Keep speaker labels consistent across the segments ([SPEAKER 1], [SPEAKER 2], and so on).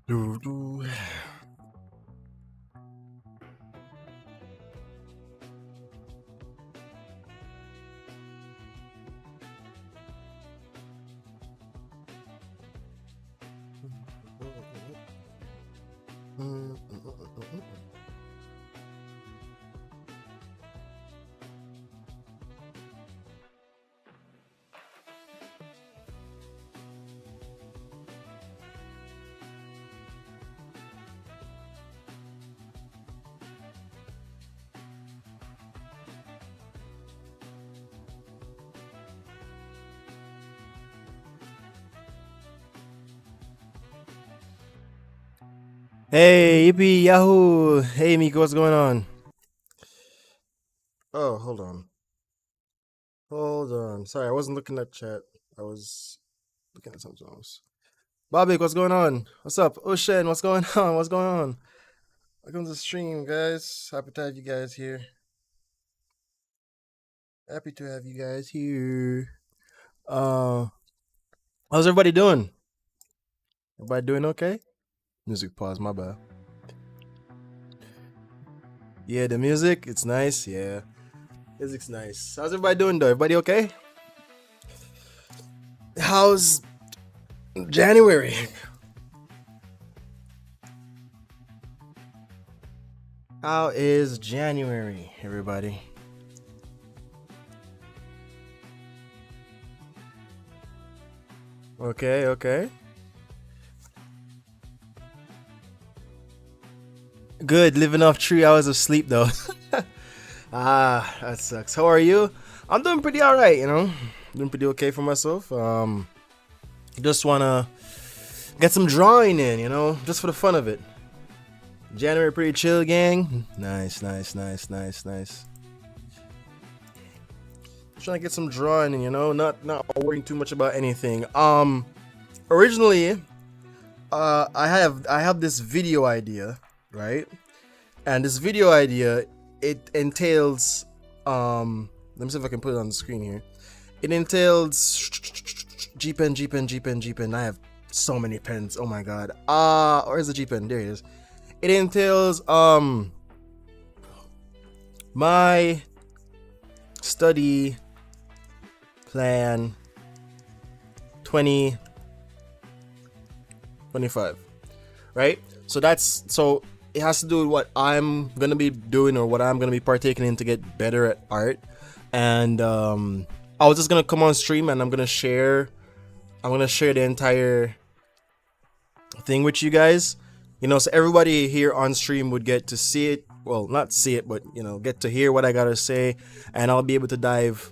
[SPEAKER 1] Do, do. Hey, yippee, yahoo! Hey, Miko, what's going on? Oh, hold on. Hold on. Sorry, I wasn't looking at chat. I was looking at something else. Bobby, what's going on? What's up? Ocean, what's going on? What's going on? Welcome to the stream, guys. Happy to have you guys here. Happy to have you guys here. Uh, how's everybody doing? Everybody doing okay? Music pause, my bad. Yeah, the music, it's nice. Yeah, music's nice. How's everybody doing, though? Everybody okay? How's January? How is January, everybody? Okay, okay. Good, living off 3 hours of sleep though. That sucks. How are you? I'm doing pretty alright, Doing pretty okay for myself. Just wanna get some drawing in, just for the fun of it. January pretty chill, gang. Nice, nice, nice, nice, nice. Trying to get some drawing in, not worrying too much about anything. Originally, I have this video idea, right? And this video idea, it entails let me see if I can put it on the screen here. It entails G pen, G pen, G pen, G pen. I have so many pens. Oh my god. Where's the G pen? There it is. It entails my study plan 2025, right? So it has to do with what I'm gonna be doing or what I'm gonna be partaking in to get better at art. And I was just gonna come on stream and I'm gonna share the entire thing with you guys. So everybody here on stream would get to see it. Well, not see it, but get to hear what I gotta say, and I'll be able to dive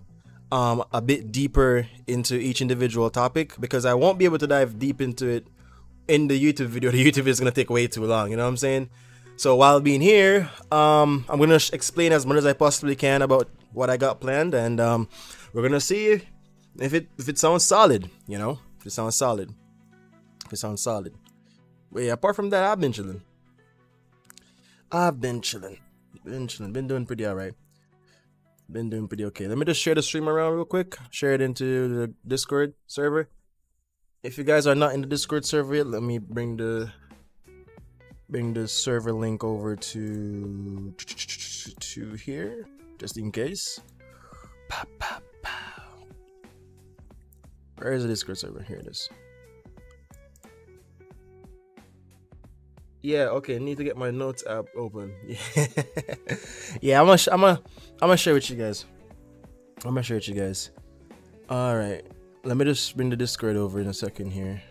[SPEAKER 1] a bit deeper into each individual topic, because I won't be able to dive deep into it in the YouTube video. The YouTube is gonna take way too long. You know what I'm saying? So while being here, I'm gonna explain as much as I possibly can about what I got planned, and we're gonna see if it sounds solid. If it sounds solid. If it sounds solid. But yeah, apart from that, I've been chilling. Been doing pretty alright. Been doing pretty okay. Let me just share the stream around real quick. Share it into the Discord server. If you guys are not in the Discord server yet, let me bring the server link over to here, just in case. Where is the Discord server? Here it is. Yeah, okay. Need to get my notes app open. Yeah, I'm gonna share with you guys. All right. Let me just bring the Discord over in a second here.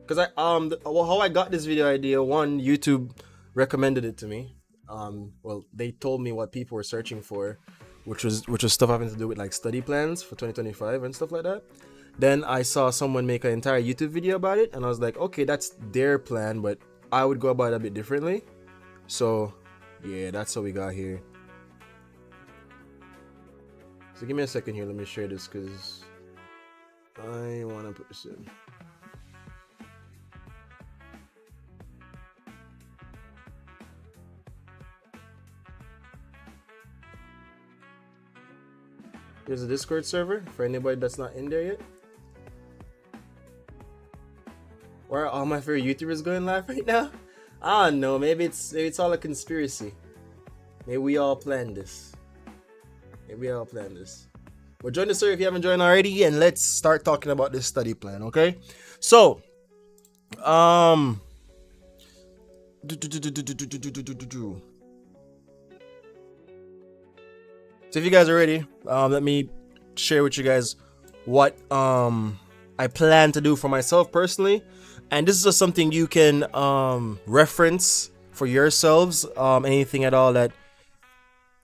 [SPEAKER 1] Cause how I got this video idea. One, YouTube recommended it to me. Well, they told me what people were searching for, which was stuff having to do with like study plans for 2025 and stuff like that. Then I saw someone make an entire YouTube video about it, and I was like, okay, that's their plan, but I would go about it a bit differently. So, yeah, that's what we got here. So give me a second here. Let me share this because I want to put this in. Here's a Discord server for anybody that's not in there yet. Where are all my favorite YouTubers going live right now? I don't know. Maybe it's all a conspiracy. Maybe we all planned this. Maybe we all planned this. Well, join the server if you haven't joined already, and let's start talking about this study plan. Okay, so So if you guys are ready, let me share with you guys what I plan to do for myself personally, and this is just something you can reference for yourselves. Anything at all that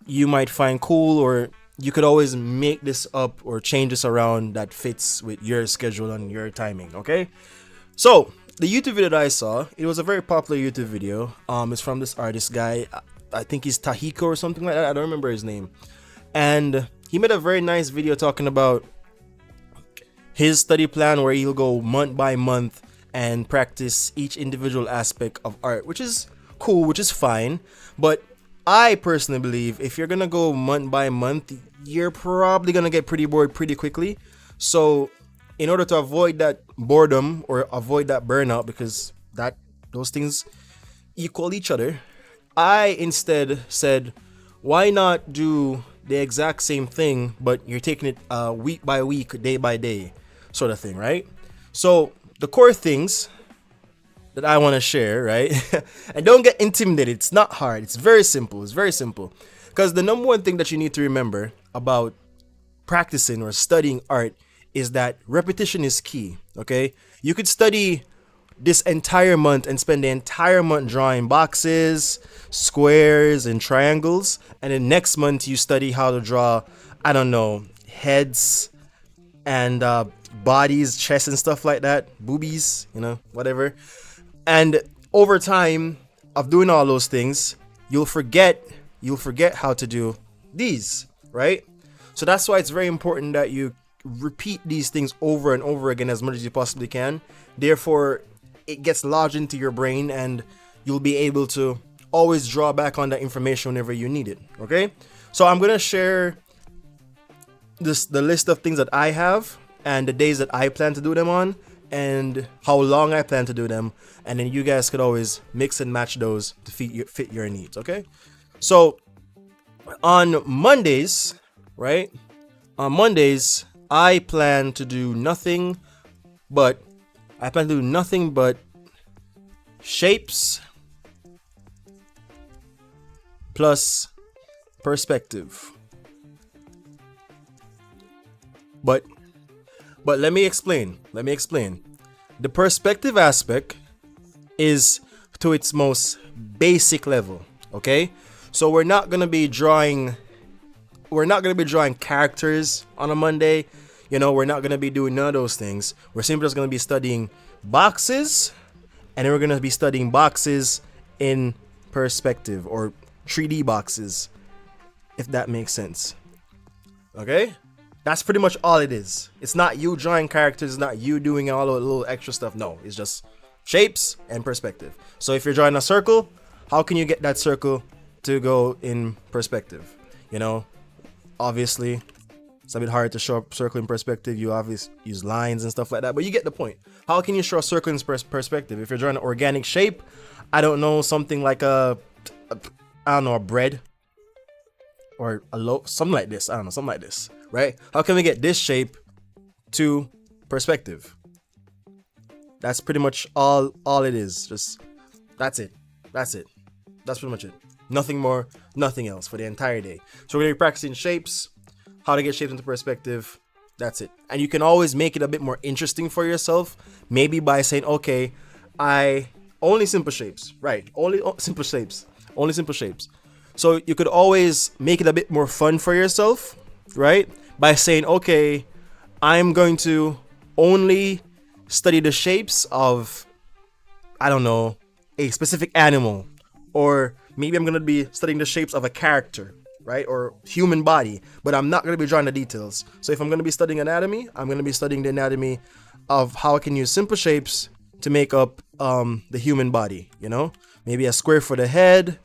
[SPEAKER 1] you might find cool, or you could always make this up or change this around that fits with your schedule and your timing. Okay, so the YouTube video that I saw, it was a very popular YouTube video. It's from this artist guy. I think he's Tahiko or something like that. I don't remember his name. And he made a very nice video talking about his study plan where he'll go month by month and practice each individual aspect of art, which is cool, which is fine. But I personally believe if you're gonna go month by month, you're probably gonna get pretty bored pretty quickly. So in order to avoid that boredom or avoid that burnout, because those things equal each other, I instead said, why not do the exact same thing, but you're taking it week by week, day by day, sort of thing, right? So the core things that I want to share, right? And don't get intimidated. It's not hard. It's very simple. It's very simple. Because the number one thing that you need to remember about practicing or studying art is that repetition is key. Okay, you could study this entire month and spend the entire month drawing boxes, squares, and triangles, and then next month you study how to draw, I don't know, heads and bodies, chests and stuff like that, boobies, whatever. And over time of doing all those things, you'll forget how to do these, right? So that's why it's very important that you repeat these things over and over again as much as you possibly can. Therefore, it gets lodged into your brain and you'll be able to always draw back on that information whenever you need it. Okay, so I'm gonna share the list of things that I have and the days that I plan to do them on and how long I plan to do them, and then you guys could always mix and match those to fit your needs. Okay, so on Mondays, right? On Mondays, I plan to do nothing but shapes plus perspective. But let me explain. The perspective aspect is to its most basic level, okay? So we're not going to be drawing characters on a Monday. We're not going to be doing none of those things. We're simply just going to be studying boxes, and then we're going to be studying boxes in perspective, or 3D boxes, if that makes sense. Okay? That's pretty much all it is. It's not you drawing characters, it's not you doing all the little extra stuff. No, it's just shapes and perspective. So if you're drawing a circle, how can you get that circle to go in perspective? Obviously, it's a bit hard to show a circle in perspective. You obviously use lines and stuff like that, but you get the point. How can you show a circle in perspective? If you're drawing an organic shape, I don't know, something like a bread or a loaf, something like this. I don't know, something like this, right? How can we get this shape to perspective? That's pretty much all it is. Just that's it. That's pretty much it. Nothing more, nothing else for the entire day. So we're gonna be practicing shapes, how to get shapes into perspective. That's it. And you can always make it a bit more interesting for yourself, maybe by saying, okay, only simple shapes, right? Only simple shapes. So you could always make it a bit more fun for yourself, right? By saying, okay, I'm going to only study the shapes of, I don't know, a specific animal, or maybe I'm going to be studying the shapes of a character, right? Or human body, but I'm not going to be drawing the details. So if I'm going to be studying anatomy, I'm going to be studying the anatomy of how I can use simple shapes to make up the human body, maybe a square for the head,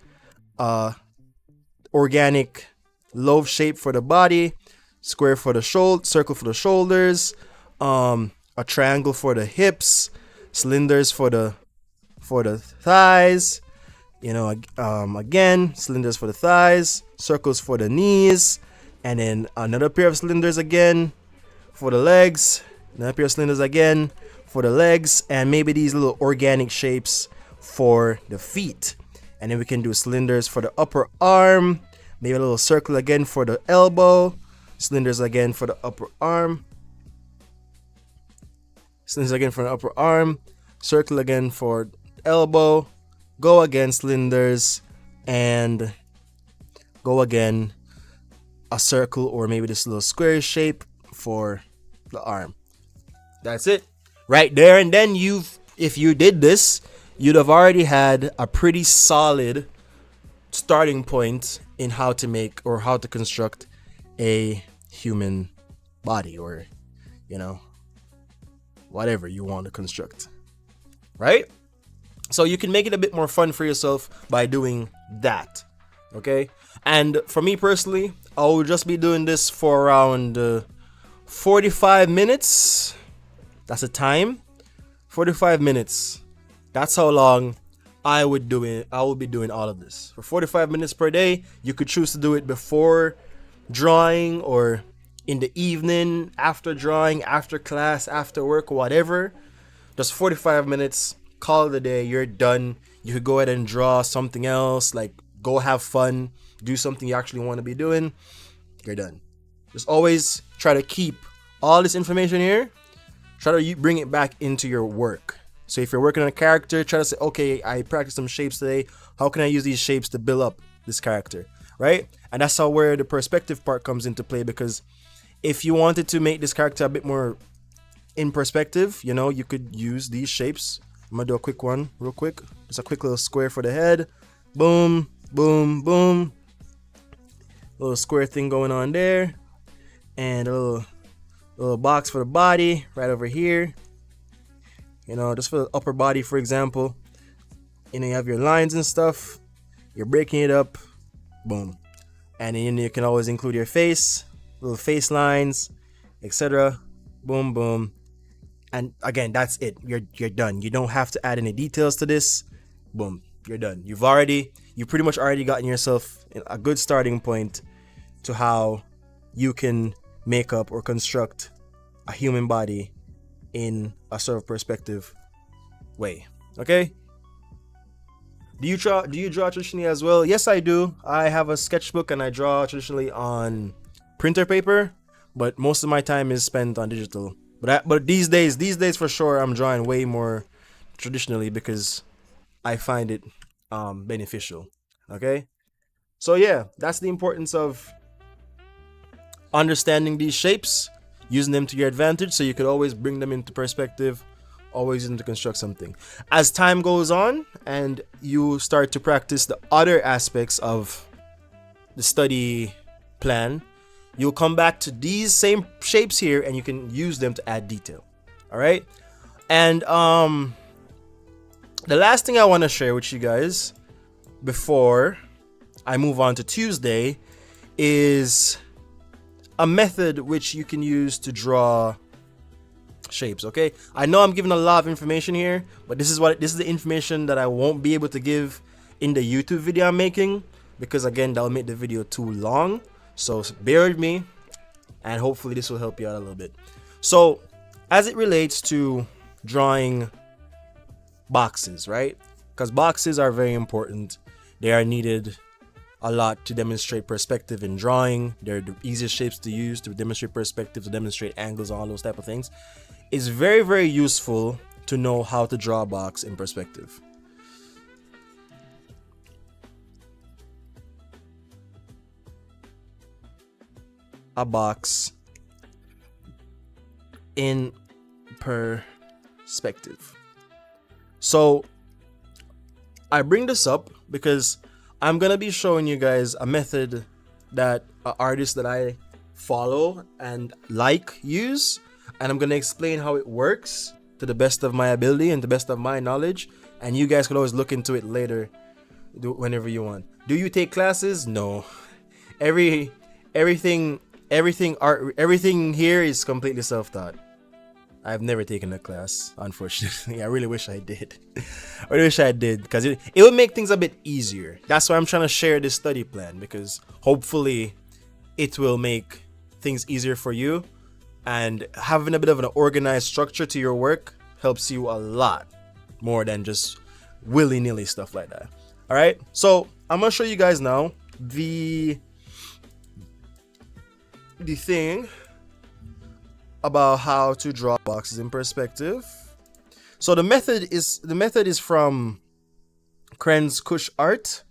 [SPEAKER 1] organic loaf shape for the body, square for the shoulder, circle for the shoulders, a triangle for the hips, cylinders for the thighs. Again, cylinders for the thighs, circles for the knees, and then another pair of cylinders again for the legs, another pair of cylinders again for the legs, and maybe these little organic shapes for the feet. And then we can do cylinders for the upper arm, maybe a little circle again for the elbow, cylinders again for the upper arm, cylinders again for the upper arm, circle again for elbow, go again cylinders, and go again a circle or maybe this little square shape for the arm. That's it right there. And then if you did this, you'd have already had a pretty solid starting point in how to make or how to construct a human body, or whatever you want to construct, right? So you can make it a bit more fun for yourself by doing that. Okay, and for me personally, I will just be doing this for around 45 minutes. That's the time. 45 minutes. That's how long I would do it. I will be doing all of this for 45 minutes per day. You could choose to do it before drawing or in the evening, after drawing, after class, after work, whatever. Just 45 minutes. Call it a day. You're done. You could go ahead and draw something else, like go have fun, do something you actually want to be doing. You're done. Just always try to keep all this information here. Try to bring it back into your work. So if you're working on a character, try to say, okay, I practiced some shapes today. How can I use these shapes to build up this character, right? And that's how where the perspective part comes into play, because if you wanted to make this character a bit more in perspective, you could use these shapes. I'm gonna do a quick one real quick. Just a quick little square for the head. Boom, boom, boom. Little square thing going on there. And a little box for the body right over here. Just for the upper body, for example. You have your lines and stuff. You're breaking it up. Boom. And then you can always include your face, little face lines, etc. Boom, boom. And again, that's it. You're done. You don't have to add any details to this. Boom. You're done. You pretty much already gotten yourself a good starting point to how you can make up or construct a human body in a sort of perspective way. Okay? Do you draw traditionally as well? Yes, I do. I have a sketchbook and I draw traditionally on printer paper, but most of my time is spent on digital. But these days for sure, I'm drawing way more traditionally because I find it beneficial. Okay, so yeah, that's the importance of understanding these shapes, using them to your advantage, so you could always bring them into perspective, always use them to construct something. As time goes on and you start to practice the other aspects of the study plan, you'll come back to these same shapes here and you can use them to add detail. All right. And the last thing I want to share with you guys before I move on to Tuesday is a method which you can use to draw shapes. Okay, I know I'm giving a lot of information here, but this is the information that I won't be able to give in the YouTube video I'm making, because again, that'll make the video too long. So bear with me, and hopefully this will help you out a little bit. So as it relates to drawing boxes, right? Because boxes are very important. They are needed a lot to demonstrate perspective in drawing. They're the easiest shapes to use to demonstrate perspective, to demonstrate angles, all those type of things. It's very, very useful to know how to draw a box in perspective. A box in perspective. So I bring this up because I'm gonna be showing you guys a method that artists that I follow and use, and I'm gonna explain how it works to the best of my ability and the best of my knowledge, and you guys can always look into it later, whenever you want. Do you take classes? No. Everything here is completely self-taught. I've never taken a class, unfortunately. I really wish I did. I really wish I did, because it would make things a bit easier. That's why I'm trying to share this study plan, because hopefully it will make things easier for you, and having a bit of an organized structure to your work helps you a lot more than just willy-nilly stuff like that. All right, so I'm gonna show you guys now the thing about how to draw boxes in perspective. So the method is from Krenz Kush Art.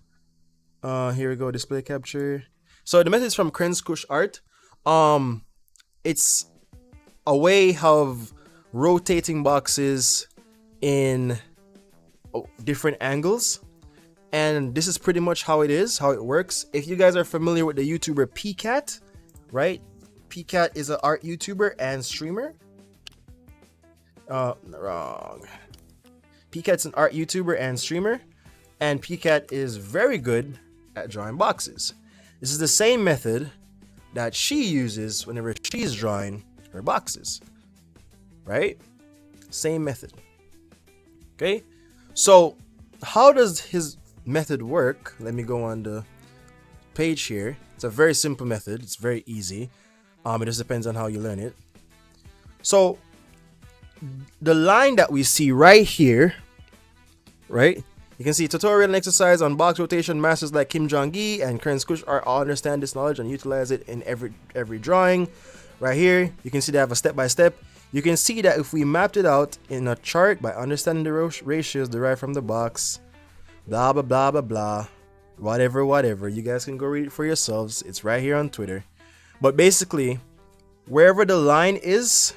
[SPEAKER 1] Here we go, display capture. So the method is from Krenz Kush Art. It's a way of rotating boxes in different angles, and this is pretty much how it works. If you guys are familiar with the YouTuber PCAT, right? PCAT is an art YouTuber and streamer. Wrong. PCAT's an art YouTuber and streamer, and PCAT is very good at drawing boxes. This is the same method that she uses whenever she's drawing her boxes, right? Same method. Okay, so how does his method work? Let me go on the page here. It's a very simple method. It's very easy. It just depends on how you learn it. So the line that we see right here, right? You can see tutorial and exercise on box rotation. Masters like Kim Jong-gi and Krenz Kush Art all understand this knowledge and utilize it in every drawing. Right here, you can see they have a step-by-step. You can see that if we mapped it out in a chart by understanding the ratios derived from the box, blah, blah, blah, blah, blah, whatever. You guys can go read it for yourselves. It's right here on Twitter. But basically, wherever the line is,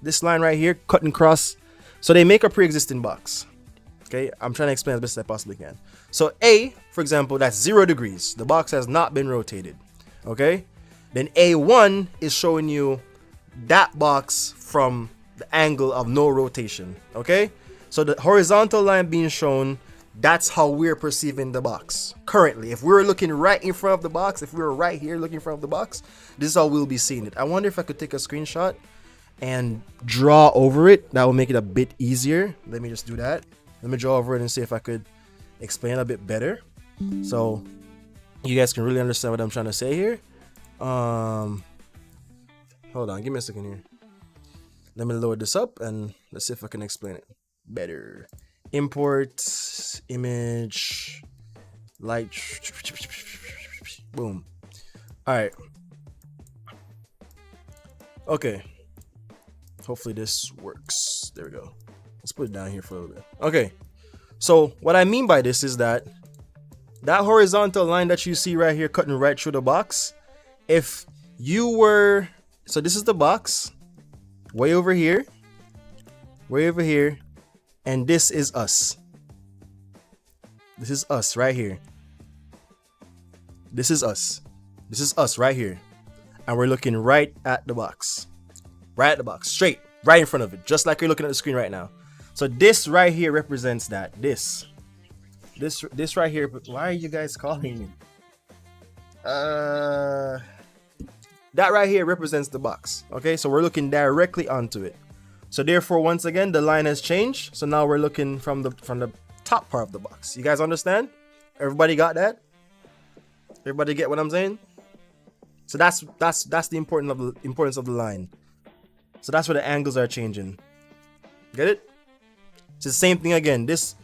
[SPEAKER 1] this line right here, cut and cross, so they make a pre-existing box. Okay, I'm trying to explain as best as I possibly can. So A, for example, that's 0 degrees. The box has not been rotated. Okay, then A1 is showing you that box from the angle of no rotation. Okay, so the horizontal line being shown, that's how we're perceiving the box currently. If we're looking right in front of the box, if we were right here looking in front of the box, this is how we'll be seeing it. I wonder if I could take a screenshot and draw over it. That will make it a bit easier. Let me just do that. Let me draw over it and see if I could explain a bit better, so you guys can really understand what I'm trying to say here. Hold on, give me a second here. Let me load this up and let's see if I can explain it better. Import image, light, boom. All right. Okay. Hopefully this works. There we go. Let's put it down here for a little bit. Okay. So what I mean by this is that horizontal line that you see right here cutting right through the box, if you were, so this is the box, way over here, and this is us. This is us right here. This is us. This is us right here. And we're looking right at the box. Right at the box. Straight. Right in front of it. Just like you're looking at the screen right now. So this right here represents that. This right here. But why are you guys calling me? That right here represents the box. Okay, so we're looking directly onto it. So therefore, once again, the line has changed. So now we're looking from the top part of the box. You guys understand? Everybody got that? Everybody get what I'm saying? So that's the importance of the line. So that's where the angles are changing. Get it? It's the same thing again. This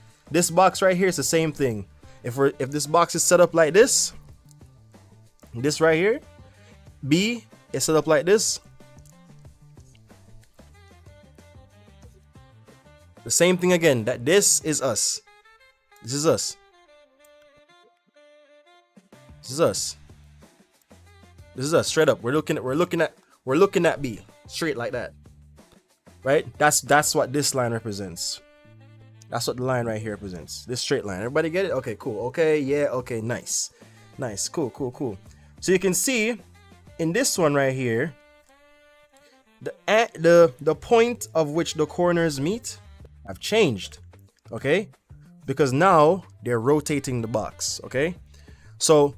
[SPEAKER 1] box right here is the same thing. If this box is set up like this right here, B is set up like this. The same thing again. That this is us. This is us. This is us. This is us. Straight up. We're looking at B. Straight like that. Right? That's what this line represents. That's what the line right here represents. This straight line. Everybody get it? Okay, cool. Okay, yeah, okay, nice. Nice. Cool. So you can see in this one right here, the point of which the corners meet have changed. Okay? Because now they're rotating the box. Okay? So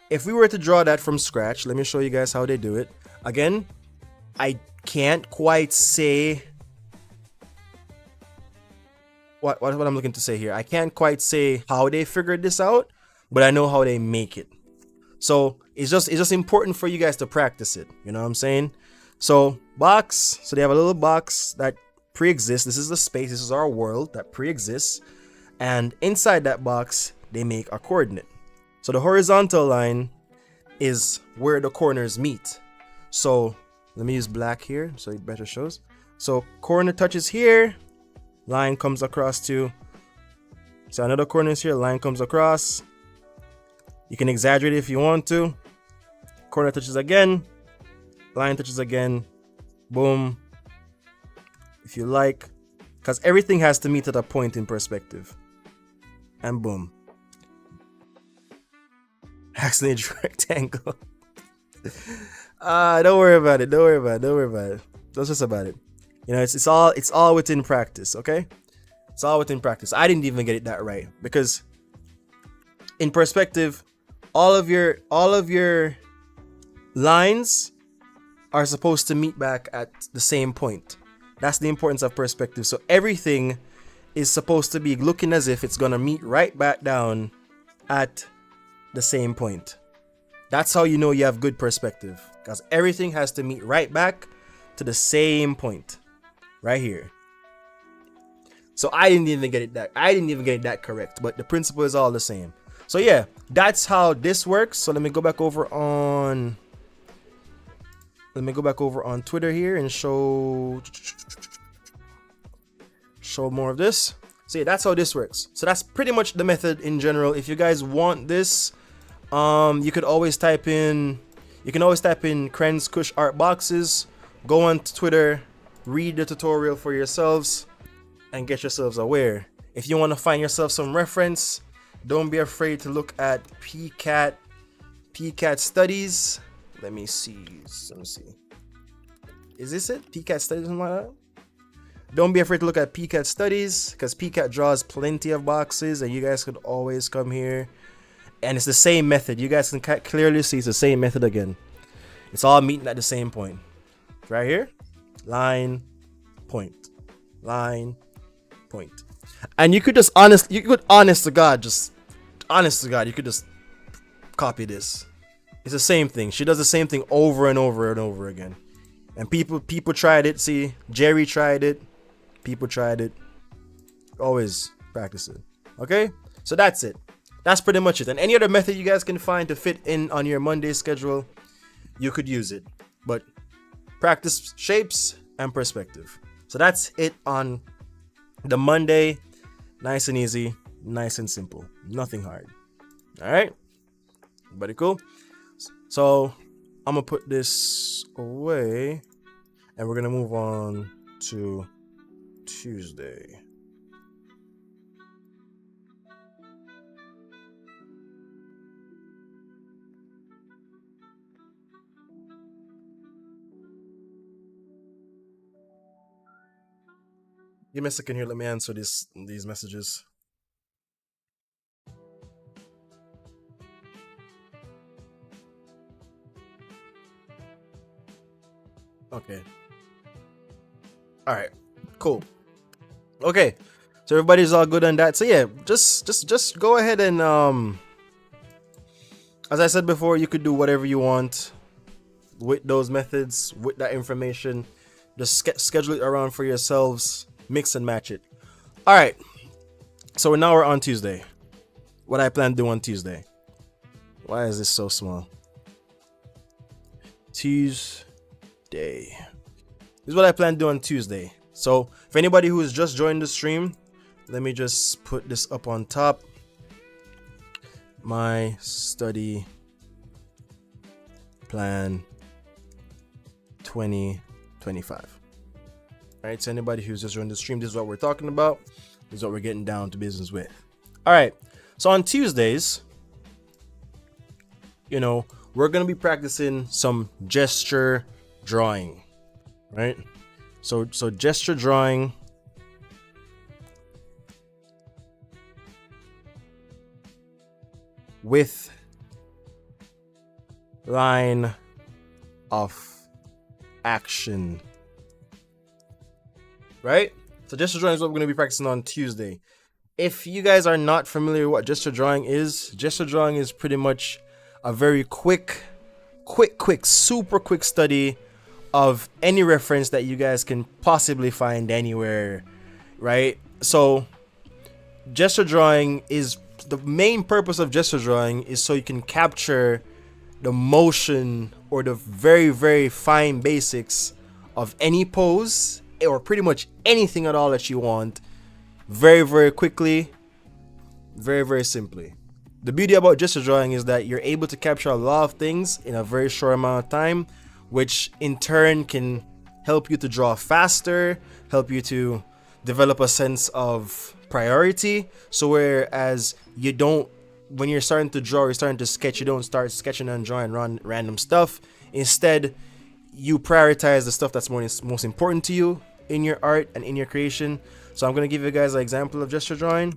[SPEAKER 1] if we were to draw that from scratch, let me show you guys how they do it. Again, I can't quite say what I'm looking to say here. I can't quite say how they figured this out, but I know how they make it. So it's just important for you guys to practice it. You know what I'm saying? So box. So they have a little box that pre-exists. This is the space. This is our world that pre-exists, and inside that box they make a coordinate. So the horizontal line is where the corners meet. So let me use black here so it better shows. So corner touches here, line comes across to. So another corner is here, line comes across. You can exaggerate it if you want to. Corner touches again, line touches again, boom. If you like, because everything has to meet at a point in perspective. And boom. Accidentally drew a rectangle. Don't worry about it. Don't worry about it. Don't worry about it. Don't stress about it. You know, it's all within practice, okay? It's all within practice. I didn't even get it that right because in perspective, all of your lines are supposed to meet back at the same point. That's the importance of perspective. So everything is supposed to be looking as if it's gonna meet right back down at the same point. That's how you know you have good perspective, because everything has to meet right back to the same point right here. So I didn't even get it that correct, but the principle is all the same. So yeah, that's how this works. So let me go back over on Twitter here and show more of this. So yeah, that's how this works. So that's pretty much the method in general. If you guys want this, you can always type in Kren's Kush Art Boxes. Go on to Twitter, read the tutorial for yourselves, and get yourselves aware. If you want to find yourself some reference, don't be afraid to look at PCAT studies. Let me see. Is this it? PCAT studies, something like that? Don't be afraid to look at PCAT studies, because PCAT draws plenty of boxes, and you guys could always come here. And it's the same method. You guys can clearly see it's the same method again. It's all meeting at the same point. Right here. Line, point. Line, point. And you could just honest to God, you could just copy this. It's the same thing. She does the same thing over and over and over again. And people tried it. See, Jerry tried it. People tried it. Always practice it. Okay? So that's it. That's pretty much it. And any other method you guys can find to fit in on your Monday schedule, you could use it. But practice shapes and perspective. So that's it on the Monday. Nice and easy, nice and simple. Nothing hard. All right? Everybody cool? So I'm going to put this away and we're going to move on to Tuesday. Give me a second here. Let me answer these messages. Okay. All right. Cool. Okay. So everybody's all good on that. So yeah, just go ahead and as I said before, you could do whatever you want with those methods, with that information. Just schedule it around for yourselves. Mix and match it. All right. So now we're on Tuesday. What I plan to do on Tuesday. Why is this so small? Tuesday. This is what I plan to do on Tuesday. So for anybody who has just joined the stream, let me just put this up on top. My study plan 2025. Alright, so anybody who's just joined the stream, this is what we're talking about. This is what we're getting down to business with. Alright, so on Tuesdays, you know, we're going to be practicing some gesture drawing. Right? So gesture drawing. With line of action. Right? So gesture drawing is what we're going to be practicing on Tuesday. If you guys are not familiar with what gesture drawing is pretty much a very quick, super quick study of any reference that you guys can possibly find anywhere, right? So gesture drawing is the main purpose of gesture drawing is so you can capture the motion or the very, very fine basics of any pose or pretty much anything at all that you want very, very quickly, very, very simply. The beauty about gesture drawing is that you're able to capture a lot of things in a very short amount of time, which in turn can help you to draw faster, help you to develop a sense of priority. So whereas you don't, when you're starting to draw, you're starting to sketch, you don't start sketching and drawing random stuff. Instead, you prioritize the stuff that's most important to you in your art and in your creation. So I'm going to give you guys an example of gesture drawing,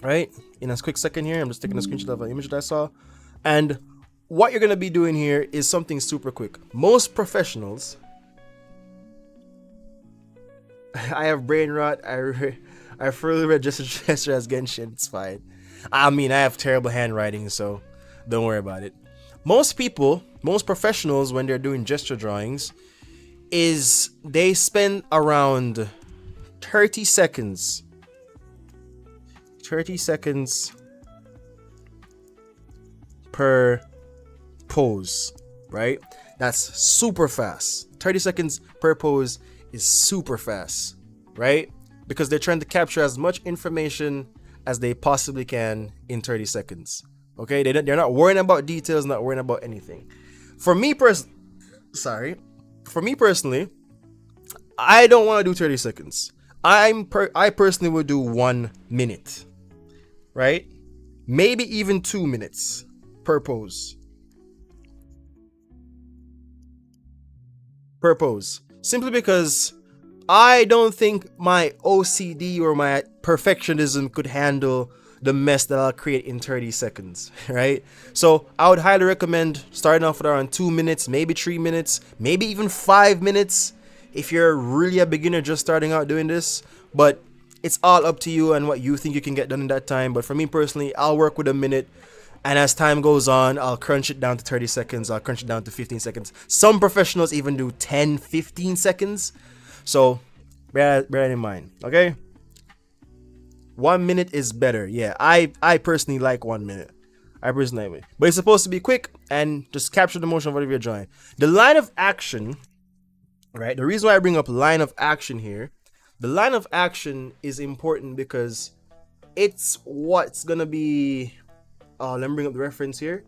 [SPEAKER 1] right? In a quick second here, I'm just taking a screenshot of an image that I saw. And what you're going to be doing here is something super quick. Most professionals, I have brain rot. I further read gesture as Genshin. It's fine. I mean, I have terrible handwriting, so don't worry about it. Most people, most professionals, when they're doing gesture drawings, is they spend around 30 seconds per pose, right? That's super fast. 30 seconds per pose is super fast, right? Because they're trying to capture as much information as they possibly can in 30 seconds. Okay, they're not worrying about details, not worrying about anything. For me personally, I don't want to do 30 seconds. I personally would do 1 minute, right? Maybe even 2 minutes per pose. Simply because I don't think my OCD or my perfectionism could handle the mess that I'll create in 30 seconds, right? So I would highly recommend starting off with around 2 minutes, maybe 3 minutes, maybe even 5 minutes if you're really a beginner just starting out doing this. But it's all up to you and what you think you can get done in that time. But for me personally, I'll work with a minute, and as time goes on, I'll crunch it down to 30 seconds, I'll crunch it down to 15 seconds. Some professionals even do 10, 15 seconds. So bear that in mind, okay? 1 minute is better. Yeah, I personally like 1 minute. I personally like it. But it's supposed to be quick and just capture the motion of whatever you're drawing. The line of action, right? The reason why I bring up line of action here, the line of action is important because it's what's gonna be, let me bring up the reference here.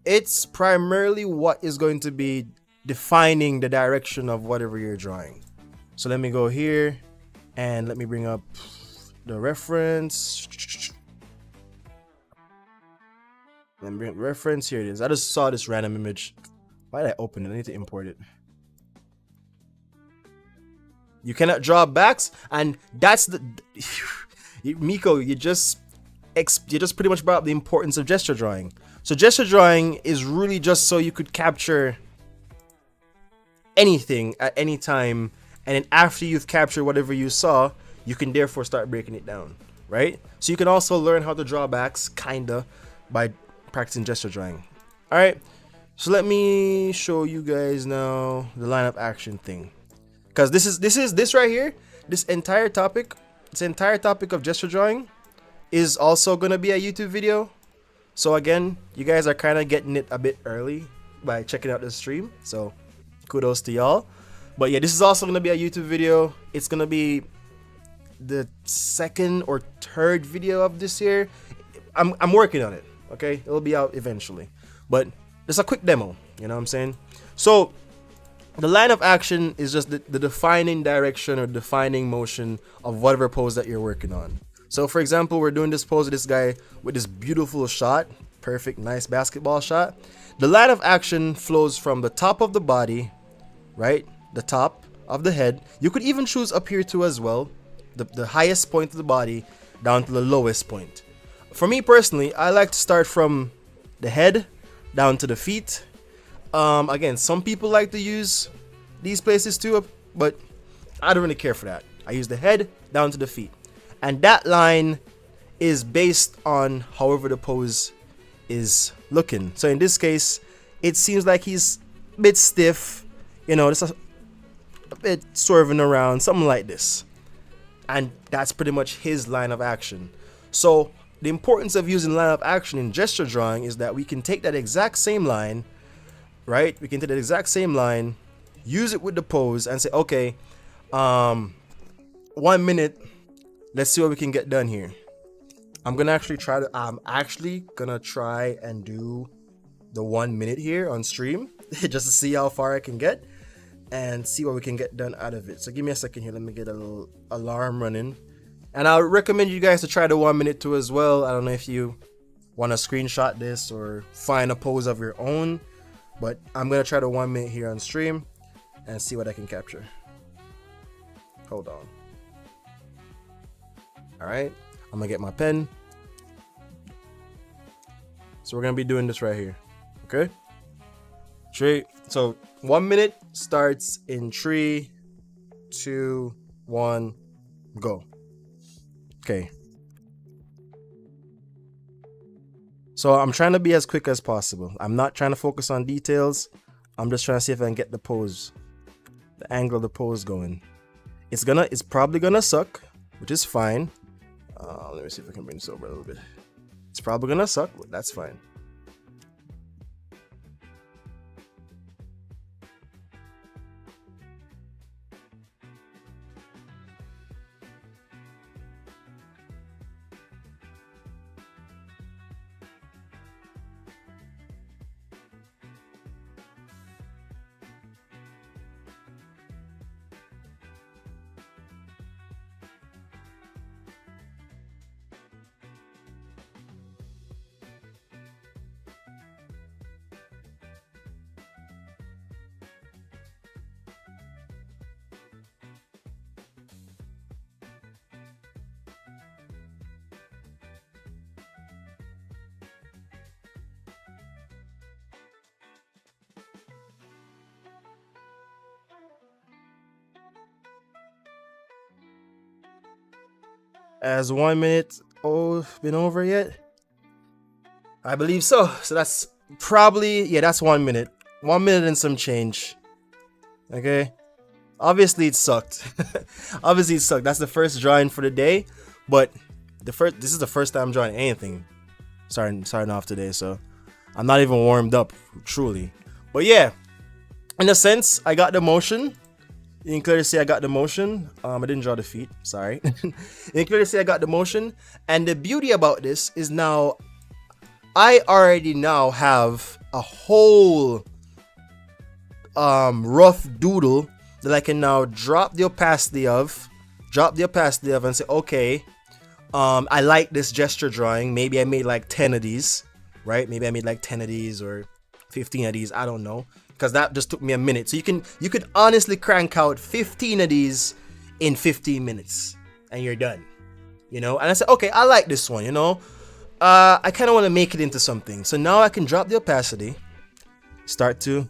[SPEAKER 1] It's primarily what is going to be defining the direction of whatever you're drawing. So let me go here and let me bring up the reference. Let me bring up the reference. Here it is. I just saw this random image. Why did I open it? I need to import it. You cannot draw backs, and that's the Miko, you just pretty much brought up the importance of gesture drawing. So gesture drawing is really just so you could capture anything at any time, and then after you've captured whatever you saw, you can therefore start breaking it down, right? So you can also learn how to draw backs kinda by practicing gesture drawing. All right, so let me show you guys now the line of action thing, because this right here, this entire topic of gesture drawing is also gonna be a YouTube video. So again, you guys are kind of getting it a bit early by checking out the stream, so kudos to y'all. But yeah, this is also gonna be a YouTube video. It's gonna be the second or third video of this year. I'm working on it, okay? It'll be out eventually, but it's a quick demo, you know what I'm saying? So the line of action is just the defining direction or defining motion of whatever pose that you're working on. So for example, we're doing this pose of this guy with this beautiful shot, perfect, nice basketball shot. The line of action flows from the top of the body, right? The top of the head. You could even choose up here too as well, the highest point of the body down to the lowest point. For me personally, I like to start from the head down to the feet. Again, some people like to use these places too, but I don't really care for that. I use the head down to the feet. And that line is based on however the pose is looking. So in this case, it seems like he's a bit stiff, just a bit swerving around, something like this. And that's pretty much his line of action. So the importance of using line of action in gesture drawing is that we can take that exact same line, right? We can take that exact same line, use it with the pose, and say, okay, 1 minute, let's see what we can get done here. I'm actually gonna try and do the 1 minute here on stream just to see how far I can get and see what we can get done out of it. So give me a second here. Let me get a little alarm running. And I would recommend you guys to try the 1 minute too as well. I don't know if you want to screenshot this or find a pose of your own, but I'm going to try the 1 minute here on stream and see what I can capture. Hold on. All right. I'm going to get my pen. So we're going to be doing this right here. Okay. So 1 minute starts in 3, 2, 1, go. Okay. So I'm trying to be as quick as possible. I'm not trying to focus on details. I'm just trying to see if I can get the pose, the angle of the pose going. It's probably gonna suck, which is fine. Let me see if I can bring this over a little bit. It's probably gonna suck, but that's fine. Has 1 minute been over yet? I believe so. So that's probably, yeah, that's 1 minute. 1 minute and some change. Okay. Obviously it sucked. Obviously it sucked. That's the first drawing for the day. But this is the first time I'm drawing anything. Starting off today, so I'm not even warmed up, truly. But yeah, in a sense, I got the motion. You can clearly see I got the motion. I didn't draw the feet, sorry. You can clearly see I got the motion. And the beauty about this is now, I already now have a whole rough doodle that I can now drop the opacity of and say, okay, I like this gesture drawing. Maybe I made like 10 of these, right? Maybe I made like 10 of these or 15 of these, I don't know. Because that just took me a minute. So you could honestly crank out 15 of these in 15 minutes and you're done. And I said, okay, I like this one, I kind of want to make it into something. So now I can drop the opacity, start to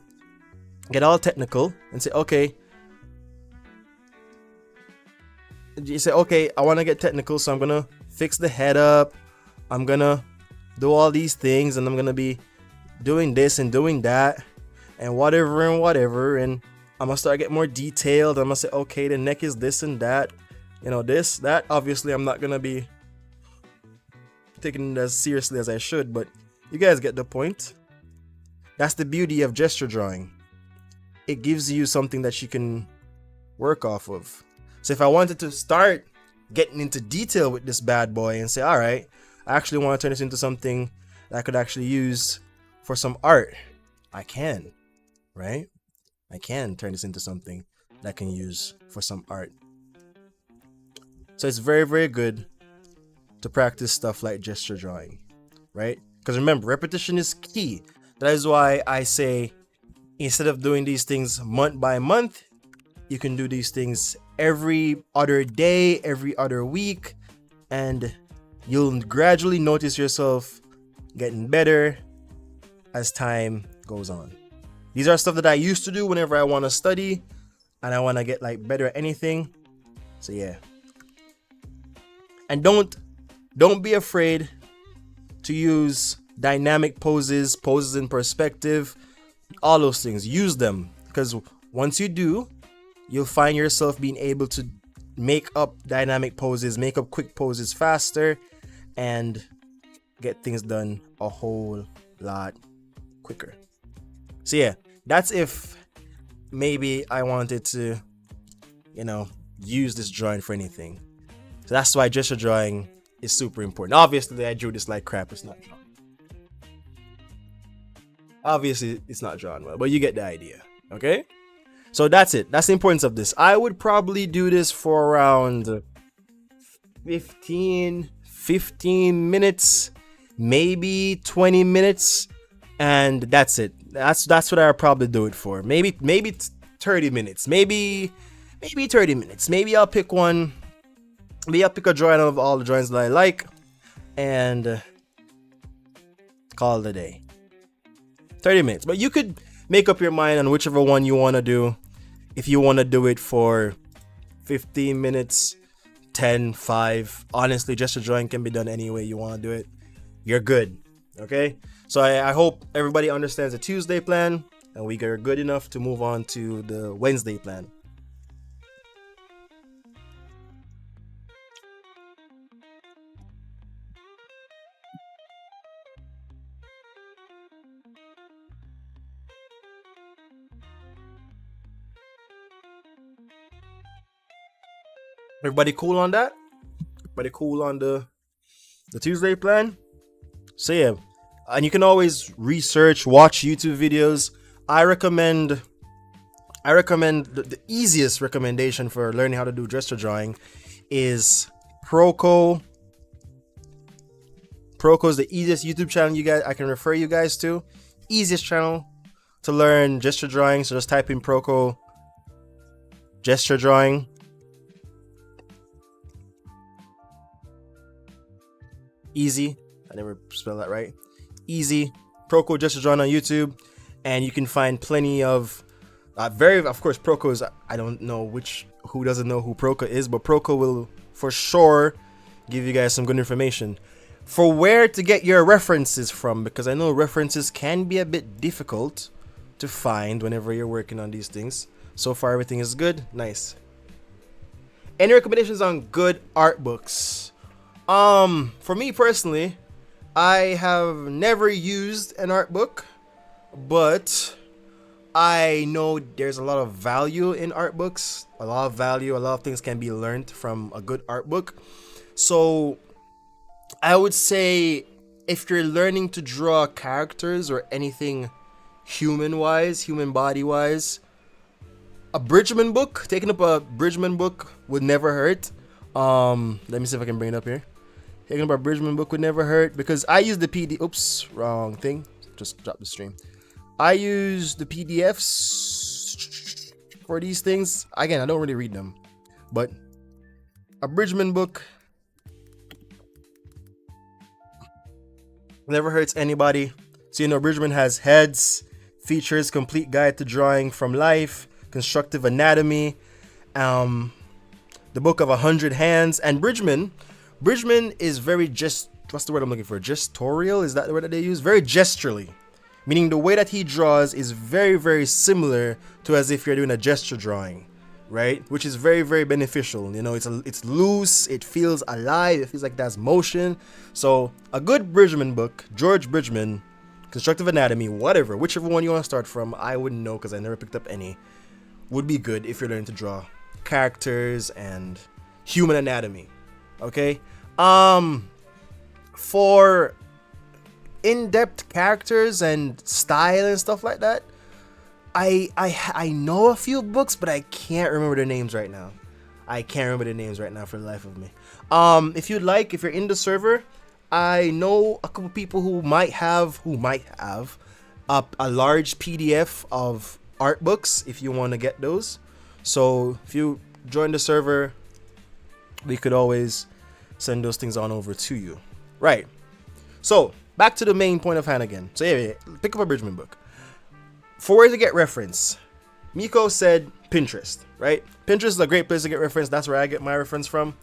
[SPEAKER 1] get all technical and say, okay. You say, okay, I want to get technical, so I'm going to fix the head up. I'm going to do all these things and I'm going to be doing this and doing that. And whatever, and I'm gonna start getting more detailed. I'm gonna say, okay, the neck is this and that, this, that. Obviously, I'm not gonna be taking it as seriously as I should, but you guys get the point. That's the beauty of gesture drawing. It gives you something that you can work off of. So if I wanted to start getting into detail with this bad boy and say, all right, I actually want to turn this into something that I could actually use for some art, I can. Right? I can turn this into something that I can use for some art. So it's very, very good to practice stuff like gesture drawing, right? Because remember, repetition is key. That is why I say, instead of doing these things month by month, you can do these things every other day, every other week, and you'll gradually notice yourself getting better as time goes on. These are stuff that I used to do whenever I want to study, and I want to get like better at anything. So yeah. And don't be afraid to use dynamic poses, poses in perspective, all those things. Use them, because once you do, you'll find yourself being able to make up dynamic poses, make up quick poses faster, and get things done a whole lot quicker. So yeah, that's if maybe I wanted to, use this drawing for anything. So that's why gesture drawing is super important. Obviously, I drew this like crap. It's not drawn. Obviously, it's not drawn well, but you get the idea. Okay? So that's it. That's the importance of this. I would probably do this for around 15 minutes, maybe 20 minutes, and that's it. That's what I'll probably do it for. Maybe 30 minutes. Maybe 30 minutes. Maybe I'll pick one. Maybe I'll pick a drawing out of all the drawings that I like and call it a day. 30 minutes. But you could make up your mind on whichever one you want to do. If you want to do it for 15 minutes, 10, 5. Honestly, gesture drawing can be done any way you want to do it. You're good. Okay? So I hope everybody understands the Tuesday plan and we are good enough to move on to the Wednesday plan. Everybody cool on that? Everybody cool on the Tuesday plan? So yeah, and you can always research, watch YouTube videos. I recommend the easiest recommendation for learning how to do gesture drawing is Proko. Proko is the easiest YouTube channel I can refer you guys to. Easiest channel to learn gesture drawing. So just type in Proko gesture drawing. Easy. I never spelled that right. Easy. Proko gesture drawing on YouTube, and you can find plenty of of course Proko is, I don't know who doesn't know who Proko is, but Proko will for sure give you guys some good information for where to get your references from, because I know references can be a bit difficult to find whenever you're working on these things. So far everything is good. Nice. Any recommendations on good art books? For me personally, I have never used an art book, but I know there's a lot of value in art books. A lot of things can be learned from a good art book. So I would say if you're learning to draw characters or anything human body wise, a Bridgman book, taking up a Bridgman book would never hurt. Let me see if I can bring it up here. Taking up a Bridgman book would never hurt, because I use the PD. Oops, wrong thing. Just dropped the stream. I use the PDFs for these things. Again, I don't really read them, but a Bridgman book never hurts anybody. So Bridgman has heads, features, complete guide to drawing from life, constructive anatomy, the book of 100 hands, and Bridgman is very what's the word I'm looking for? Gestorial? Is that the word that they use? Very gesturally. Meaning the way that he draws is very, very similar to as if you're doing a gesture drawing, right? Which is very, very beneficial. It's loose, it feels alive, it feels like there's motion. So a good Bridgman book, George Bridgman, Constructive Anatomy, whichever one you want to start from, I wouldn't know because I never picked up any, would be good if you're learning to draw characters and human anatomy. Okay? For in-depth characters and style and stuff like that, I know a few books, but I can't remember their names right now. For the life of me. If you're in the server, I know a couple people who might have a large PDF of art books if you want to get those. So if you join the server, we could always send those things on over to you. Right. So back to the main point of hand again. So yeah, pick up a Bridgman book. For where to get reference, Miko said Pinterest, right? Pinterest is a great place to get reference. That's where I get my reference from,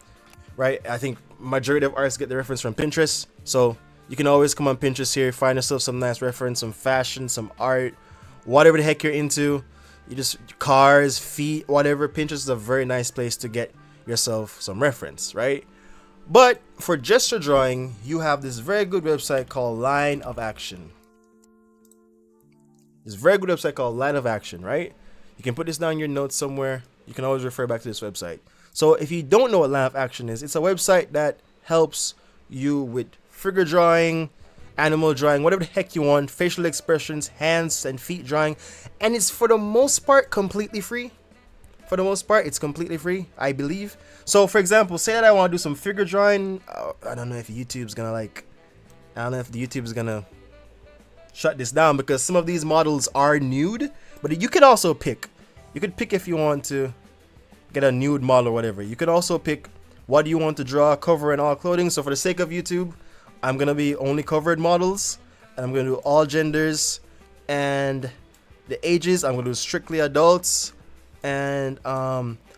[SPEAKER 1] right? I think majority of artists get the reference from Pinterest. So you can always come on Pinterest here, find yourself some nice reference, some fashion, some art, whatever the heck you're into. You just cars, feet, whatever. Pinterest is a very nice place to get yourself some reference, right? But for gesture drawing, you have this very good website called Line of Action. This very good website called Line of Action, right? You can put this down in your notes somewhere. You can always refer back to this website. So if you don't know what Line of Action is, it's a website that helps you with figure drawing, animal drawing, whatever the heck you want, facial expressions, hands and feet drawing, and it's for the most part completely free. For the most part, it's completely free, I believe. So for example, say that I want to do some figure drawing. I don't know if YouTube's gonna shut this down because some of these models are nude, but you could also pick. You could pick if you want to get a nude model or whatever. You could also pick what do you want to draw, cover and all clothing. So for the sake of YouTube, I'm gonna be only covered models, and I'm gonna do all genders, and the ages I'm gonna do strictly adults. And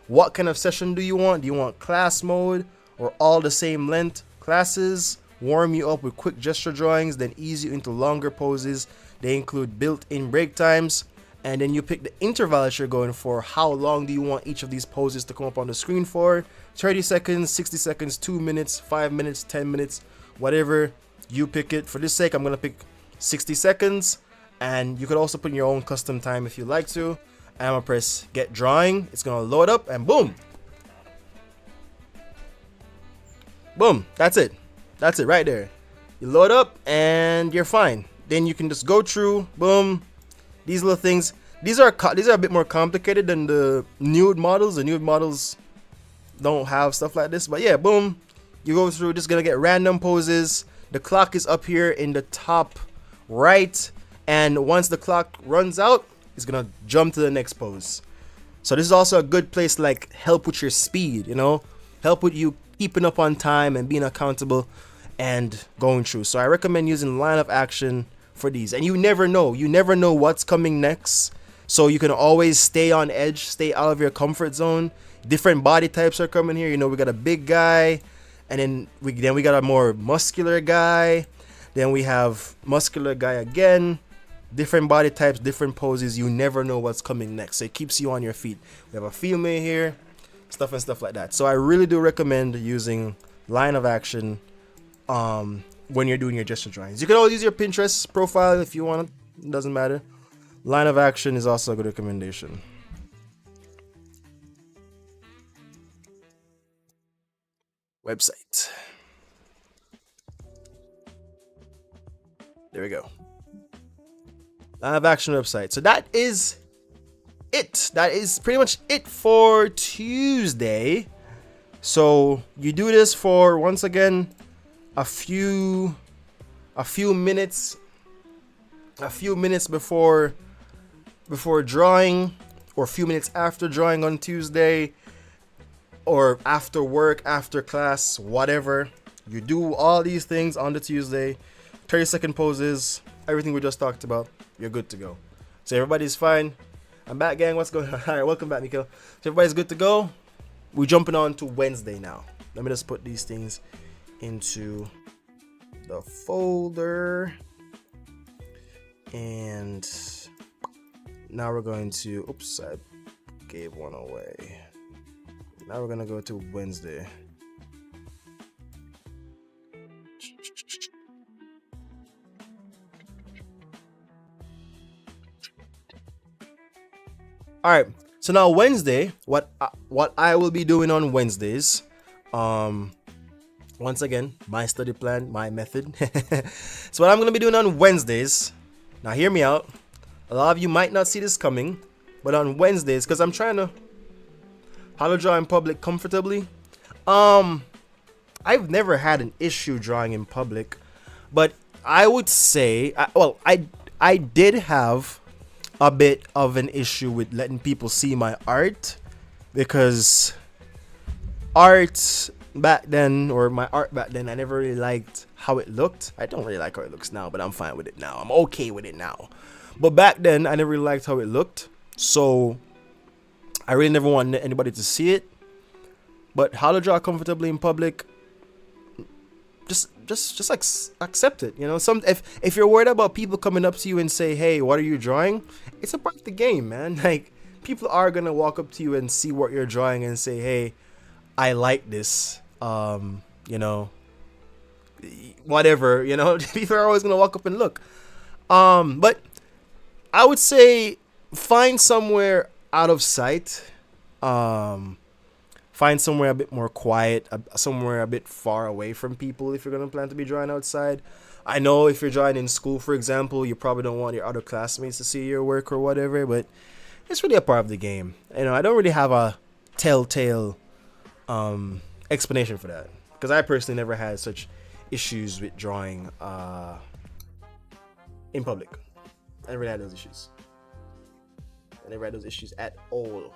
[SPEAKER 1] what kind of session do you want? Do you want class mode or all the same length classes? Warm you up with quick gesture drawings, then ease you into longer poses. They include built-in break times, and then you pick the interval that you're going for. How long do you want each of these poses to come up on the screen for? 30 seconds, 60 seconds, 2 minutes, 5 minutes, 10 minutes, whatever you pick it. For this sake, I'm gonna pick 60 seconds, and you could also put in your own custom time if you like to. I'm gonna press get drawing. It's gonna load up, and boom, boom, that's it right there. You load up and you're fine. Then you can just go through, boom, these little things. These are a bit more complicated than the nude models. The nude models don't have stuff like this, but yeah, boom, you go through, just gonna get random poses. The clock is up here in the top right, and once the clock runs out, it's gonna jump to the next pose. So this is also a good place to like help with your speed, you know, help with you keeping up on time and being accountable and going through. So I recommend using Line of Action for these. And you never know what's coming next, so you can always stay on edge, stay out of your comfort zone. Different body types are coming here. You know, we got a big guy, and then we got a more muscular guy, then we have muscular guy again. Different body types, different poses. You never know what's coming next, so it keeps you on your feet. We have a female here, stuff like that. So I really do recommend using Line of Action when you're doing your gesture drawings. You can always use your Pinterest profile if you want. It doesn't matter. Line of Action is also a good recommendation. Website. There we go. Line of Action website. So that is it. That is pretty much it for Tuesday. So you do this for, once again, a few minutes before drawing, or a few minutes after drawing on Tuesday, or after work, after class, whatever. You do all these things on the Tuesday. 30-second poses, everything we just talked about. You're good to go. So everybody's fine. I'm back, gang. What's going on? All right, welcome back, Nikhil. So everybody's good to go. We're jumping on to Wednesday now. Let me just put these things into the folder. And now we're going to, oops, I gave one away. Now we're gonna go to Wednesday. All right, so now Wednesday, what I will be doing on Wednesdays, once again, my study plan, my method. So what I'm gonna be doing on Wednesdays, now hear me out. A lot of you might not see this coming, but on Wednesdays, because I'm trying to how to draw in public comfortably. I've never had an issue drawing in public, but I would say, I did have a bit of an issue with letting people see my art, because art back then, or my art back then, I never really liked how it looked. I don't really like how it looks now, but I'm fine with it now. I'm okay with it now. But back then, I never really liked how it looked. So I really never want anybody to see it. But how to draw comfortably in public, just like accept it. You know, some if you're worried about people coming up to you and say, "Hey, what are you drawing?" It's a part of the game, man. Like people are gonna walk up to you and see what you're drawing and say, "Hey, I like this." You know, whatever. You know, people are always gonna walk up and look. But I would say find somewhere out of sight. Find somewhere a bit more quiet, somewhere a bit far away from people if you're going to plan to be drawing outside. I know if you're drawing in school, for example, you probably don't want your other classmates to see your work or whatever, but it's really a part of the game. You know, I don't really have a telltale explanation for that because I personally never had such issues with drawing in public. I never had those issues. I never had those issues at all.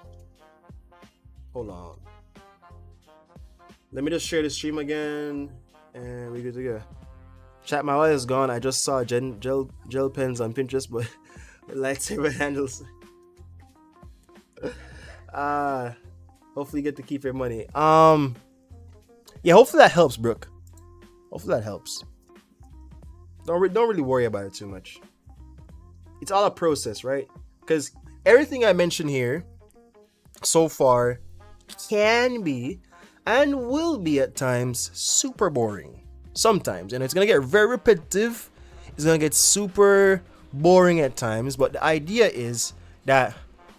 [SPEAKER 1] Hold on. Let me just share the stream again, and we're good to go. Chat, my light is gone. I just saw gel pens on Pinterest, but lightsaber handles. Hopefully you get to keep your money. Yeah, hopefully that helps, Brooke. Hopefully that helps. Don't really worry about it too much. It's all a process, right? Because everything I mentioned here so far can be and will be at times super boring. Sometimes, and it's gonna get very repetitive. It's gonna get super boring at times. But the idea is that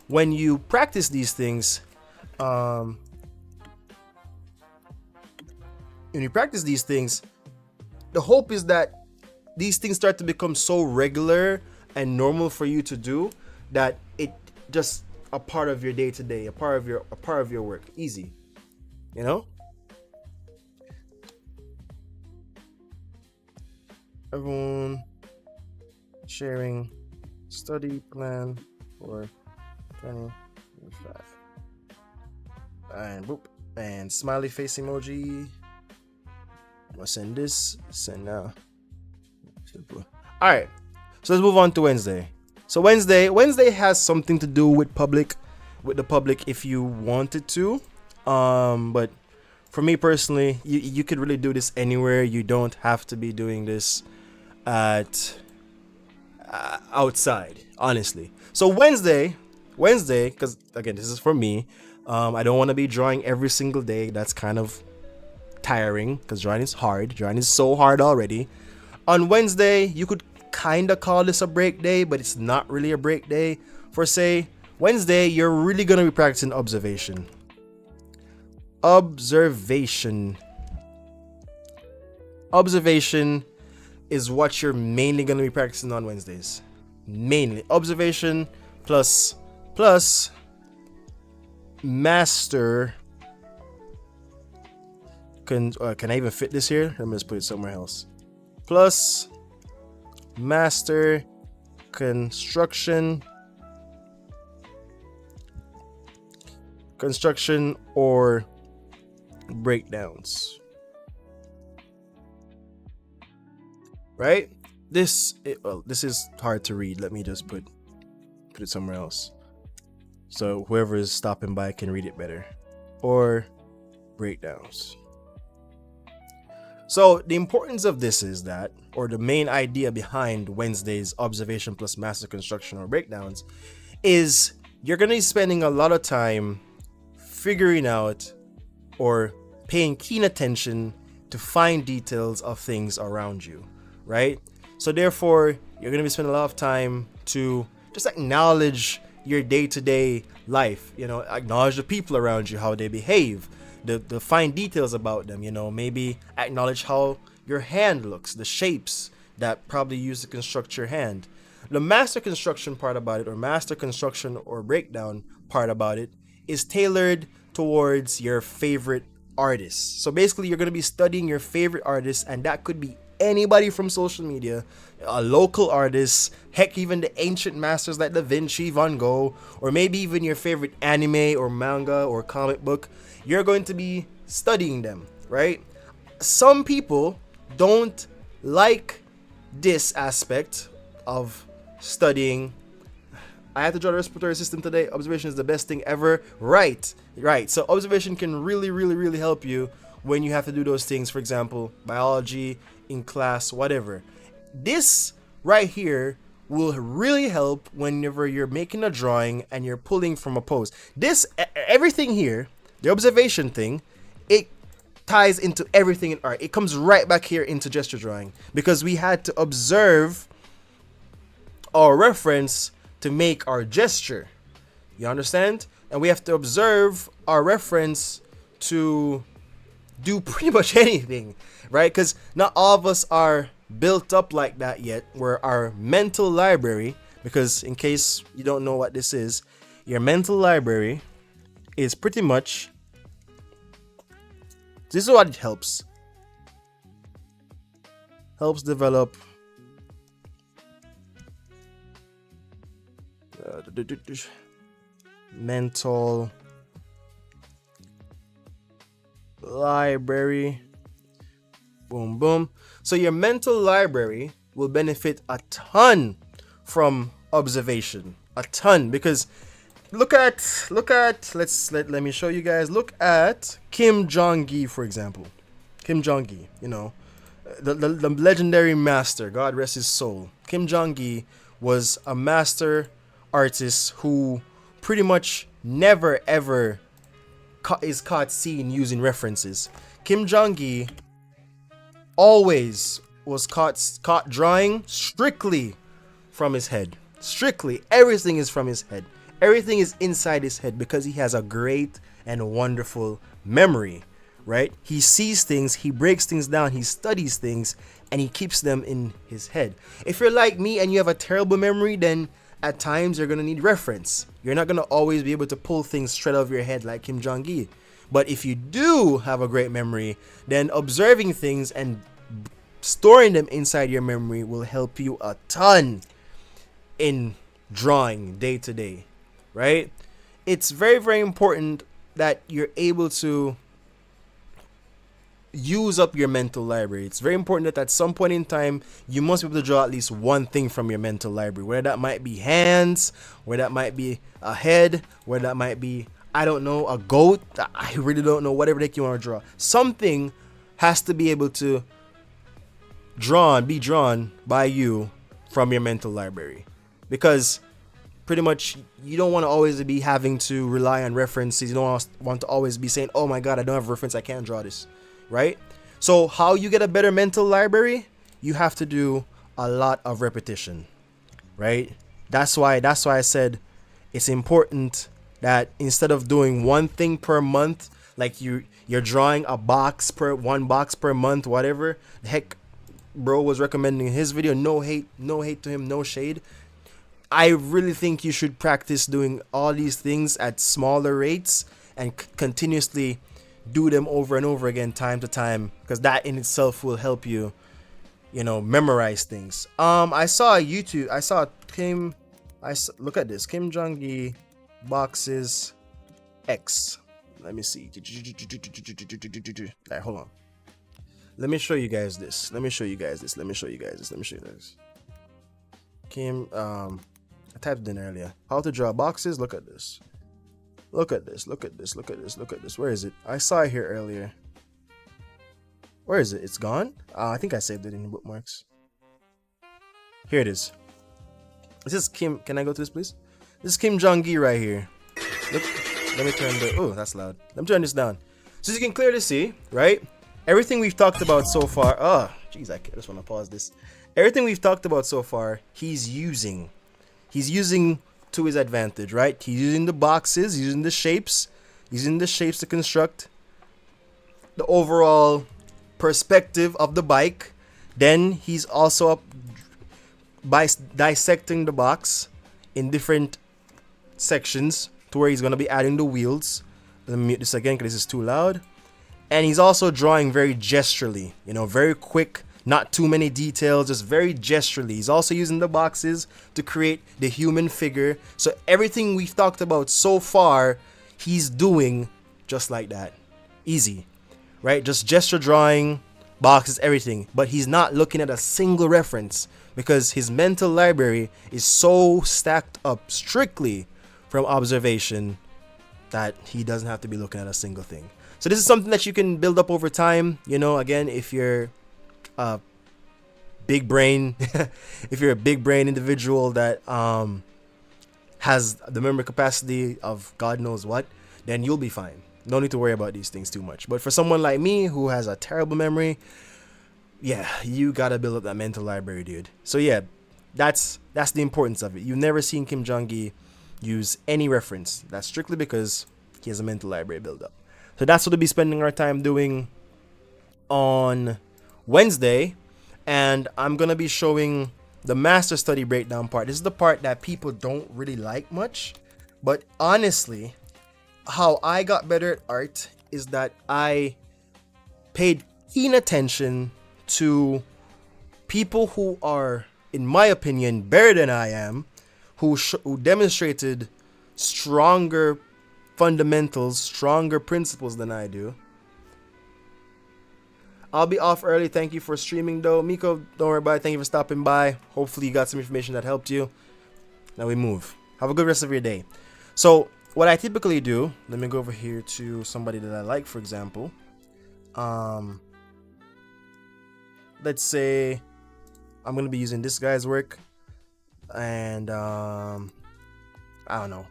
[SPEAKER 1] when you practice these things, the hope is that these things start to become so regular and normal for you to do that it just a part of your day to day, a part of your work. Easy, you know. Everyone sharing study plan for 2025. And boop. And smiley face emoji. I'm gonna send this. Send now. Alright. So let's move on to Wednesday. So Wednesday has something to do with the public if you wanted to. But for me personally, you could really do this anywhere. You don't have to be doing this at outside, honestly. So Wednesday, because again, this is for me. I don't want to be drawing every single day. That's kind of tiring because drawing is hard. Drawing is so hard already. On Wednesday, you could kind of call this a break day, but it's not really a break day. For say Wednesday, you're really gonna be practicing observation. Observation is what you're mainly gonna be practicing on Wednesdays. Mainly observation plus master. Can I even fit this here? Let me just put it somewhere else. Plus master construction or breakdowns. Right? This is hard to read. Let me just put it somewhere else, so whoever is stopping by can read it better. Or breakdowns. So the importance of this is that, or the main idea behind Wednesday's observation plus master construction or breakdowns, is you're gonna be spending a lot of time figuring out or paying keen attention to fine details of things around you, right? So therefore, you're gonna be spending a lot of time to just acknowledge your day-to-day life, you know, acknowledge the people around you, how they behave, the fine details about them, you know, maybe acknowledge how your hand looks, the shapes that probably used to construct your hand. The master construction part about it, or master construction or breakdown part about it, is tailored towards your favorite artists. So basically, you're going to be studying your favorite artists, and that could be anybody from social media, a local artist, heck, even the ancient masters like Da Vinci, Van Gogh, or maybe even your favorite anime or manga or comic book. You're going to be studying them, right? Some people don't like this aspect of studying I had to draw the respiratory system today. Observation is the best thing ever. Right. So observation can really help you when you have to do those things. For example, biology, in class, whatever. This right here will really help whenever you're making a drawing and you're pulling from a pose. This, everything here, the observation thing, it ties into everything in art. It comes right back here into gesture drawing because we had to observe our reference to make our gesture. You understand? And we have to observe our reference to do pretty much anything, right? Because not all of us are built up like that yet, where our mental library, because in case you don't know what this is, your mental library is pretty much, this is what it helps develop mental library. Boom, boom. So your mental library will benefit a ton from observation. A ton, because look at let me show you guys. Look at Kim Jong-gi, for example. Kim Jong-gi, you know, the legendary master, God rest his soul. Kim Jong-gi was a master artist who pretty much never ever is caught seen using references. Kim Jong-gi always was caught drawing strictly from his head. Strictly, everything is from his head. Everything is inside his head because he has a great and wonderful memory, right? He sees things, he breaks things down, he studies things, and he keeps them in his head. If you're like me and you have a terrible memory, then at times you're going to need reference. You're not going to always be able to pull things straight out of your head like Kim Jong-gi. But if you do have a great memory, then observing things and storing them inside your memory will help you a ton in drawing day to day, right? It's very important that you're able to use up your mental library. It's very important that at some point in time you must be able to draw at least one thing from your mental library, whether that might be hands, whether that might be a head, whether that might be, I don't know, a goat. I really don't know. Whatever the heck you want to draw, something has to be able to be drawn by you from your mental library, because pretty much you don't want to always be having to rely on references. You don't want to always be saying, oh my god, I don't have a reference, I can't draw this, right? So how you get a better mental library? You have to do a lot of repetition, right? That's why I said it's important that instead of doing one thing per month, like you're drawing one box per month, whatever the heck bro was recommending in his video. No hate to him, no shade. I really think you should practice doing all these things at smaller rates and continuously do them over and over again, time to time, because that in itself will help you, memorize things. I saw look at this, Kim Jong-gi boxes X. Let me see. Alright, hold on. Let me show you guys this. Kim, I typed it in earlier. How to draw boxes. Look at this. Where is it? I saw it here earlier. Where is it? It's gone? I think I saved it in bookmarks. Here it is. This is Kim. Can I go to this, please? This is Kim Jong-gi right here. Look. Let me turn oh, that's loud. Let me turn this down. So you can clearly see, right? Everything we've talked about so far. Oh, jeez, I just want to pause this. Everything we've talked about so far, he's using to his advantage, right? He's using the boxes, using the shapes to construct the overall perspective of the bike. Then he's also up by dissecting the box in different sections to where he's going to be adding the wheels. Let me mute this again because this is too loud. And he's also drawing very gesturally, very quick, not too many details, just very gesturally. He's also using the boxes to create the human figure. So everything we've talked about so far, he's doing just like that. Easy, right? Just gesture drawing, boxes, everything. But he's not looking at a single reference, because his mental library is so stacked up strictly from observation that he doesn't have to be looking at a single thing. So this is something that you can build up over time. You know, again, if you're a big brain, if you're a big brain individual that has the memory capacity of God knows what, then you'll be fine. No need to worry about these things too much. But for someone like me who has a terrible memory, yeah, you gotta build up that mental library, dude. So yeah, that's the importance of it. You've never seen Kim Jong-gi use any reference. That's strictly because he has a mental library build up. So that's what we'll be spending our time doing on Wednesday. And I'm gonna be showing the master study breakdown part. This is the part that people don't really like much. But honestly, how I got better at art is that I paid keen attention to people who are, in my opinion, better than I am, who demonstrated stronger fundamentals, stronger principles than I do. I'll be off early. Thank you for streaming, though. Miko, don't worry about it. Thank you for stopping by. Hopefully you got some information that helped you. Now we move. Have a good rest of your day. So what I typically do, let me go over here to somebody that I like, for example. Let's say I'm going to be using this guy's work. And I don't know.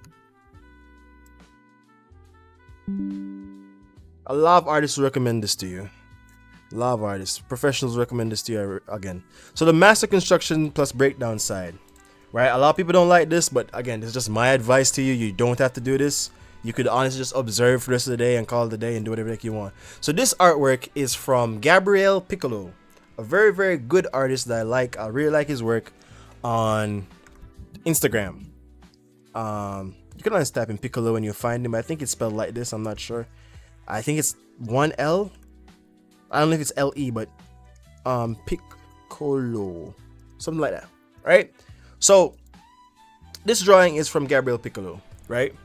[SPEAKER 1] A lot of artists recommend this to you. A lot of artists, professionals recommend this to you again. So the master construction plus breakdown side, right? A lot of people don't like this, but again, this is just my advice to you. You don't have to do this. You could honestly just observe for the rest of the day and call it a day and do whatever you want. So this artwork is from Gabriel Piccolo, a very, very good artist that I like. I really like his work on Instagram. You can always type in Piccolo and you'll find him. I think it's spelled like this. I'm not sure. I think it's one L. I don't know if it's LE, but Piccolo, something like that, right? So this drawing is from Gabriel Piccolo, right?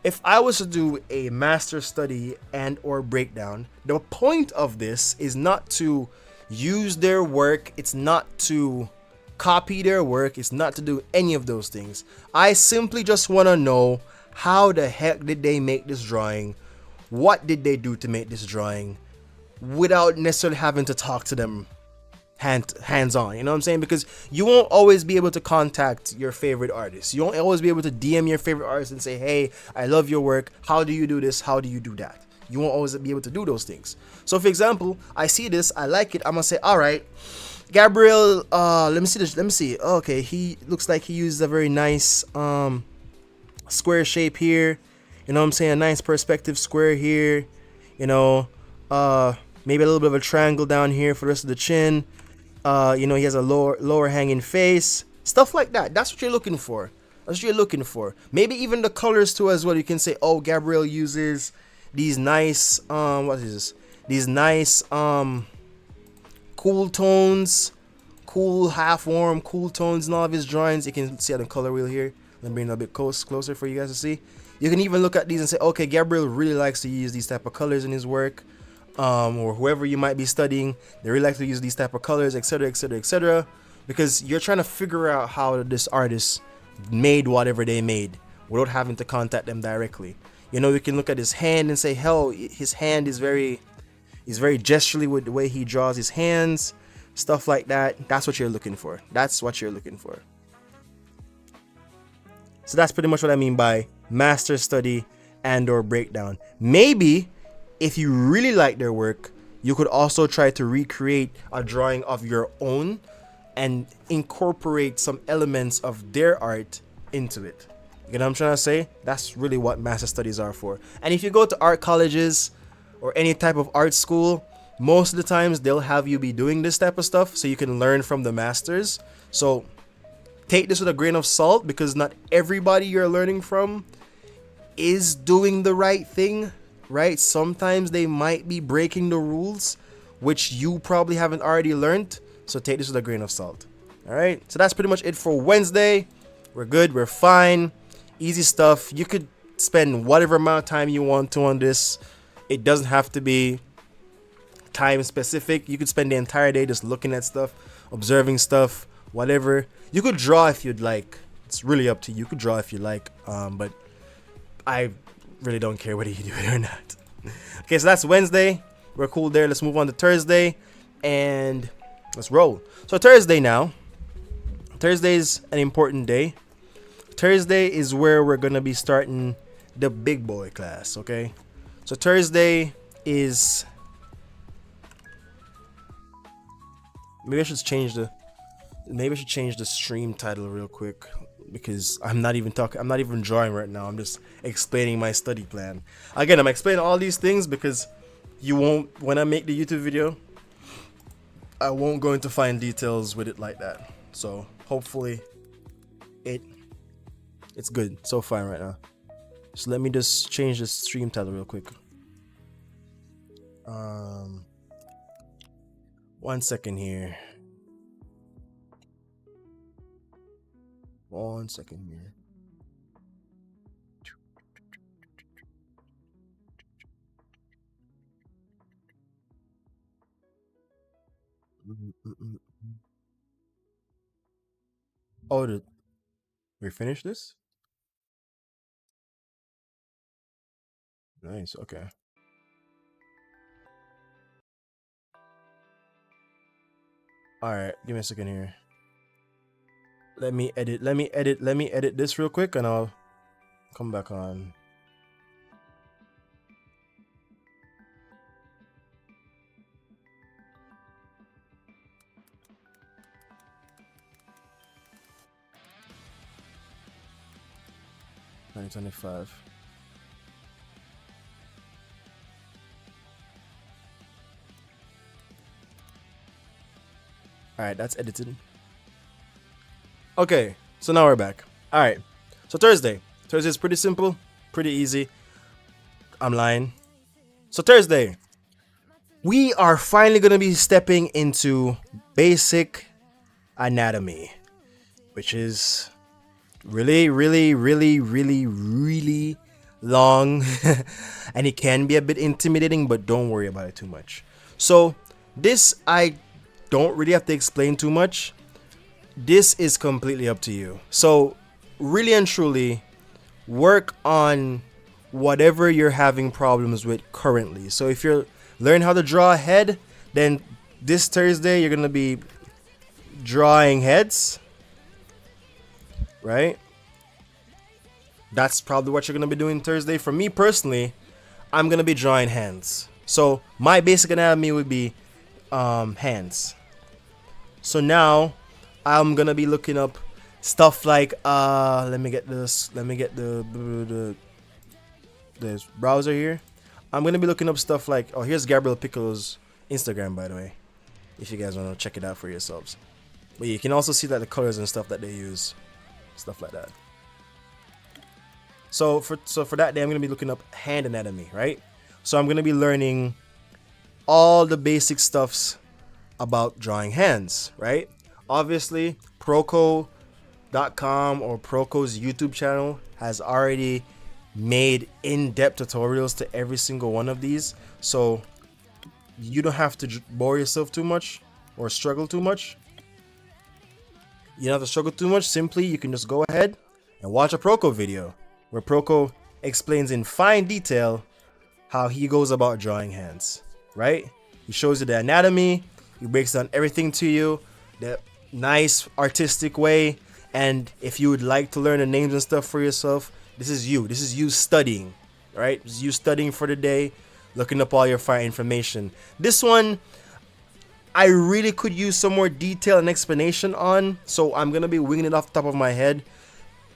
[SPEAKER 1] If I was to do a master study and or breakdown, the point of this is not to use their work. It's not to copy their work. It's not to do any of those things. I simply just want to know, how the heck did they make this drawing? What did they do to make this drawing? Without necessarily having to talk to them hands-on, you know what I'm saying? Because you won't always be able to contact your favorite artist. You won't always be able to DM your favorite artist and say, hey, I love your work. How do you do this? How do you do that? You won't always be able to do those things. So for example, I see this, I like it. I'm gonna say, all right, Gabriel, let me see this. Let me see. Okay, he looks like he used a very nice square shape here. You know what I'm saying? A nice perspective square here. You know, maybe a little bit of a triangle down here for the rest of the chin. You know, he has a lower hanging face. Stuff like that. That's what you're looking for. That's what you're looking for. Maybe even the colors too as well. You can say, oh, Gabriel uses these nice what is this? These nice cool tones, cool half warm cool tones in all of his drawings. You can see on the color wheel here. Let me bring it a bit closer for you guys to see. You can even look at these and say, okay, Gabriel really likes to use these type of colors in his work. Or whoever you might be studying, they really like to use these type of colors, etc., etc., etc. Because you're trying to figure out how this artist made whatever they made without having to contact them directly. You know, you can look at his hand and say, hell, his hand is very gesturally with the way he draws his hands, stuff like that. That's what you're looking for. That's what you're looking for. So that's pretty much what I mean by master study and or breakdown. Maybe if you really like their work, you could also try to recreate a drawing of your own and incorporate some elements of their art into it. You know what I'm trying to say? That's really what master studies are for. And if you go to art colleges or any type of art school, most of the times they'll have you be doing this type of stuff so you can learn from the masters. So take this with a grain of salt, because not everybody you're learning from is doing the right thing, right? Sometimes they might be breaking the rules, which you probably haven't already learned. So take this with a grain of salt. All right. So that's pretty much it for Wednesday. We're good. We're fine. Easy stuff. You could spend whatever amount of time you want to on this. It doesn't have to be time specific. You could spend the entire day just looking at stuff, observing stuff, whatever. You could draw if you'd like. It's really up to you. You could draw if you like, but I really don't care whether you do it or not. Okay, so that's Wednesday. We're cool there. Let's move on to Thursday, and let's roll. So Thursday now. Thursday's an important day. Thursday is where we're gonna be starting the big boy class. Okay, so Thursday is. Maybe I should change the stream title real quick, because I'm not even drawing right now. I'm just explaining my study plan. Again, I'm explaining all these things because when I make the YouTube video, I won't go into fine details with it like that. So hopefully it's good so far right now. So let me just change the stream title real quick. 1 second here. 1 second here. Oh, did we finish this? Nice. Okay. All right. Give me a second here. Let me edit this real quick, and I'll come back on. $9.25. All right, that's edited. Okay, so now we're back. All right, so Thursday is pretty simple, pretty easy. I'm lying. So Thursday, we are finally gonna be stepping into basic anatomy, which is really long and it can be a bit intimidating, but don't worry about it too much. So this, I don't really have to explain too much. This is completely up to you. So really and truly, work on whatever you're having problems with currently. So if you're learning how to draw a head, then this Thursday you're gonna be drawing heads, right? That's probably what you're gonna be doing Thursday. For me personally, I'm gonna be drawing hands. So my basic anatomy would be hands. So now I'm gonna be looking up stuff like let me get the browser here. I'm gonna be looking up stuff like, oh, here's Gabriel Piccolo's Instagram, by the way, if you guys want to check it out for yourselves. But you can also see that the colors and stuff that they use, stuff like that. So for that day, I'm gonna be looking up hand anatomy, right? So I'm gonna be learning all the basic stuffs about drawing hands, right? Obviously, Proko.com or Proko's YouTube channel has already made in-depth tutorials to every single one of these, so you don't have to bore yourself too much or struggle too much. You don't have to struggle too much. Simply, you can just go ahead and watch a Proko video where Proko explains in fine detail how he goes about drawing hands, right? He shows you the anatomy, he breaks down everything to you, the nice artistic way. And if you would like to learn the names and stuff for yourself, this is you studying, right? This is you studying for the day, looking up all your fire information. This one I really could use some more detail and explanation on, so I'm gonna be winging it off the top of my head.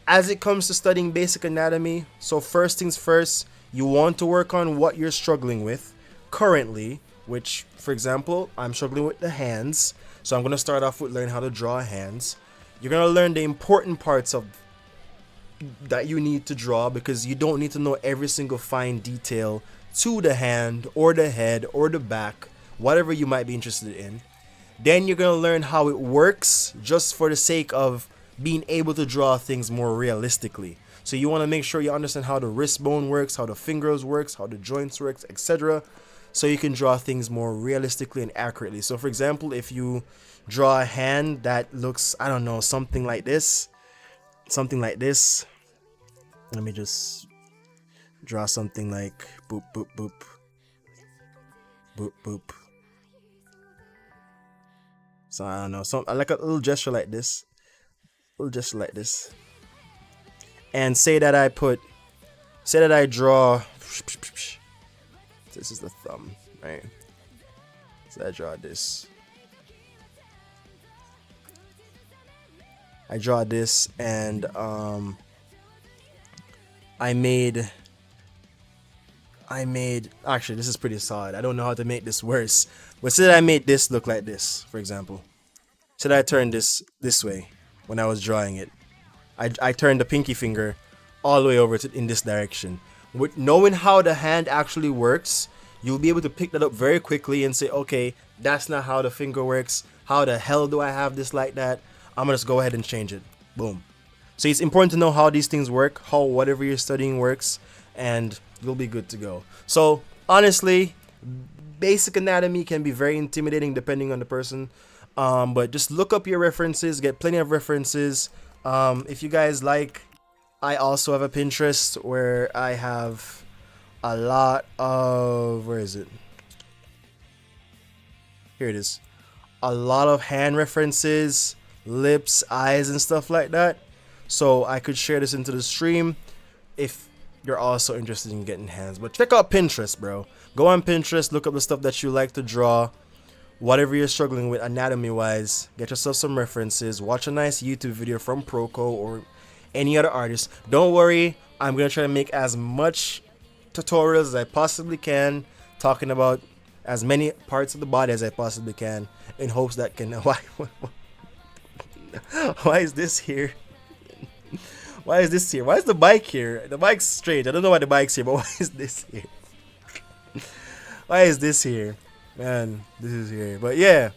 [SPEAKER 1] As it comes to studying basic anatomy, so first things first, you want to work on what you're struggling with currently, which, for example, I'm struggling with the hands, so I'm gonna start off with learning how to draw hands. You're gonna learn the important parts of that you need to draw, because you don't need to know every single fine detail to the hand or the head or the back, whatever you might be interested in. Then you're gonna learn how it works, just for the sake of being able to draw things more realistically. So you want to make sure you understand how the wrist bone works, how the fingers works, how the joints works, etc., so you can draw things more realistically and accurately. So for example, if you draw a hand that looks, I don't know, something like this. Something like this. Let me just draw something like boop, boop, boop. Boop, boop. So I don't know, I like a little gesture like this. Little gesture like this. And say that I draw, this is the thumb, right? So I draw this. I draw this, and I made actually, this is pretty solid. I don't know how to make this worse, but say that I made this look like this, for example. Say that I turned this way when I was drawing it. I turned the pinky finger all the way over in this direction. With knowing how the hand actually works, you'll be able to pick that up very quickly and say, okay, that's not how the finger works. How the hell do I have this like that? I'm gonna just go ahead and change it. Boom. So it's important to know how these things work, how whatever you're studying works, and you'll be good to go. So honestly, basic anatomy can be very intimidating depending on the person. But just look up your references, get plenty of references. If you guys like, I also have a Pinterest where I have a lot of, where is it? Here it is. A lot of hand references, lips, eyes, and stuff like that. So I could share this into the stream if you're also interested in getting hands. But check out Pinterest, bro. Go on Pinterest, look up the stuff that you like to draw. Whatever you're struggling with anatomy wise, get yourself some references. Watch a nice YouTube video from Proko or any other artist. Don't worry, I'm gonna try to make as much tutorials as I possibly can, talking about as many parts of the body as I possibly can, in hopes that can why is this here? Why is this here? Why is the bike here? The bike's strange. I don't know why the bike's here, but why is this here? Why is this here? Man, this is here. But yeah,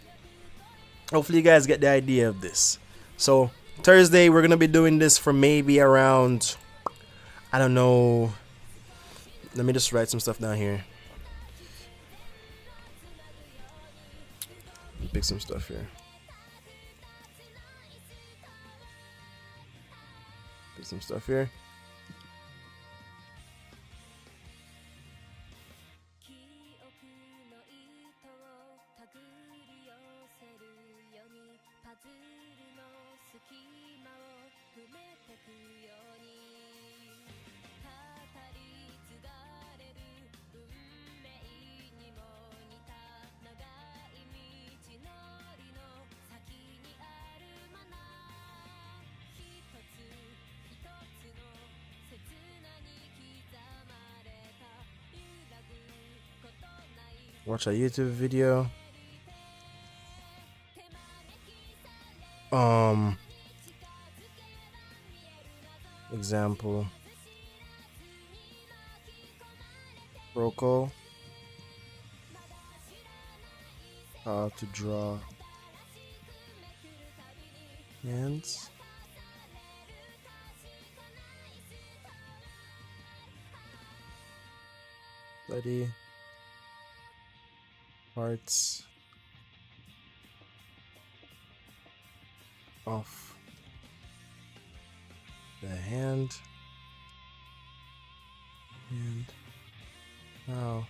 [SPEAKER 1] hopefully you guys get the idea of this. So Thursday we're gonna be doing this for maybe around, I don't know, let me just write some stuff down here. Pick some stuff here. Pick some stuff here. Watch a YouTube video. Example. Proko. How to draw hands. Study parts of the hand and how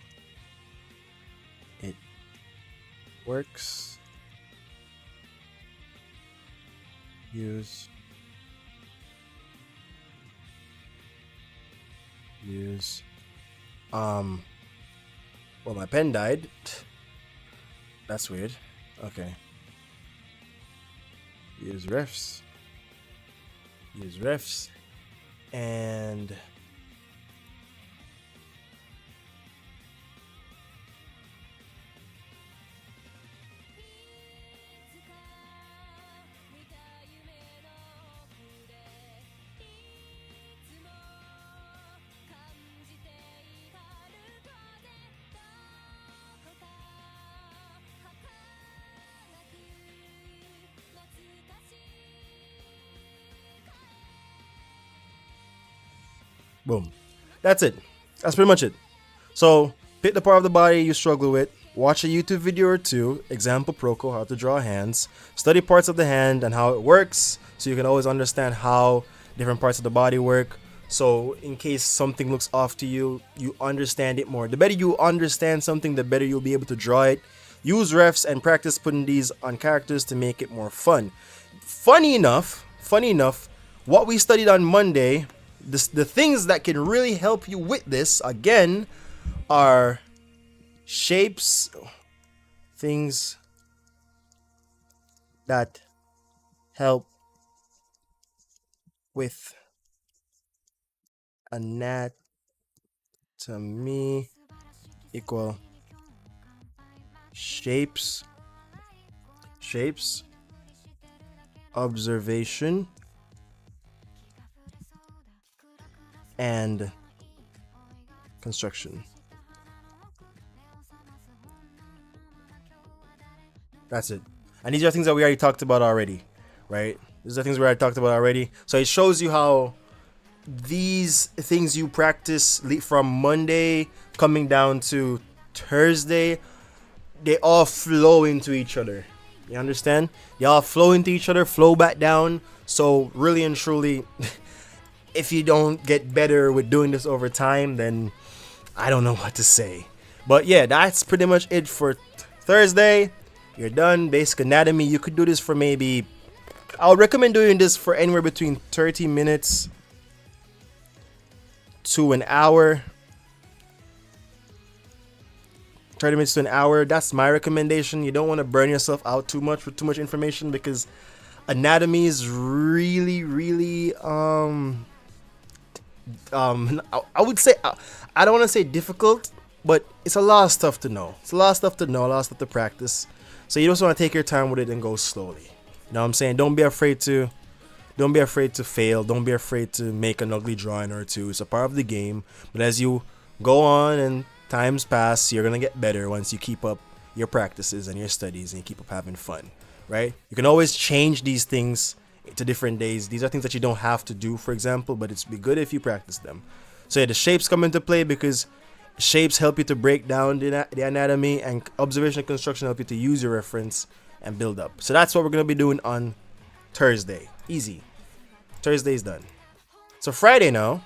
[SPEAKER 1] it works. Use well, my pen died. That's weird. Okay. Use refs. And boom. That's it. That's pretty much it. So pick the part of the body you struggle with. watch a YouTube video or two, example Proco, how to draw hands, study parts of the hand and how it works, so you can always understand how different parts of the body work. So in case something looks off to you, you understand it more. The better you understand something, the better you'll be able to draw it. Use refs and practice putting these on characters to make it more fun. Funny enough, what we studied on Monday, the things that can really help you with this, again, are shapes, things that help with anatomy equal shapes, observation, and construction. That's it. And these are things that we already talked about already, right? These are things we already talked about already. So it shows you how these things you practice from Monday coming down to Thursday, they all flow into each other. You understand? They all flow into each other, flow back down. So really and truly, if you don't get better with doing this over time, then I don't know what to say. But yeah, that's pretty much it for Thursday. You're done. Basic anatomy. You could do this for maybe, I would recommend doing this for anywhere between 30 minutes to an hour. 30 minutes to an hour. That's my recommendation. You don't want to burn yourself out too much with too much information, because anatomy is really I would say, I don't want to say difficult, but it's a lot of stuff to know. It's a lot of stuff to know, a lot of stuff to practice. So you just want to take your time with it and go slowly. You know what I'm saying? Don't be afraid to fail. Don't be afraid to make an ugly drawing or two. It's a part of the game. But as you go on and times pass, you're gonna get better once you keep up your practices and your studies and you keep up having fun, right? You can always change these things to different days. These are things that you don't have to do, for example, but it's be good if you practice them. So yeah, the shapes come into play because shapes help you to break down the anatomy, and observation and construction help you to use your reference and build up. So that's what we're gonna be doing on Thursday. Easy. Thursday's done. So Friday now,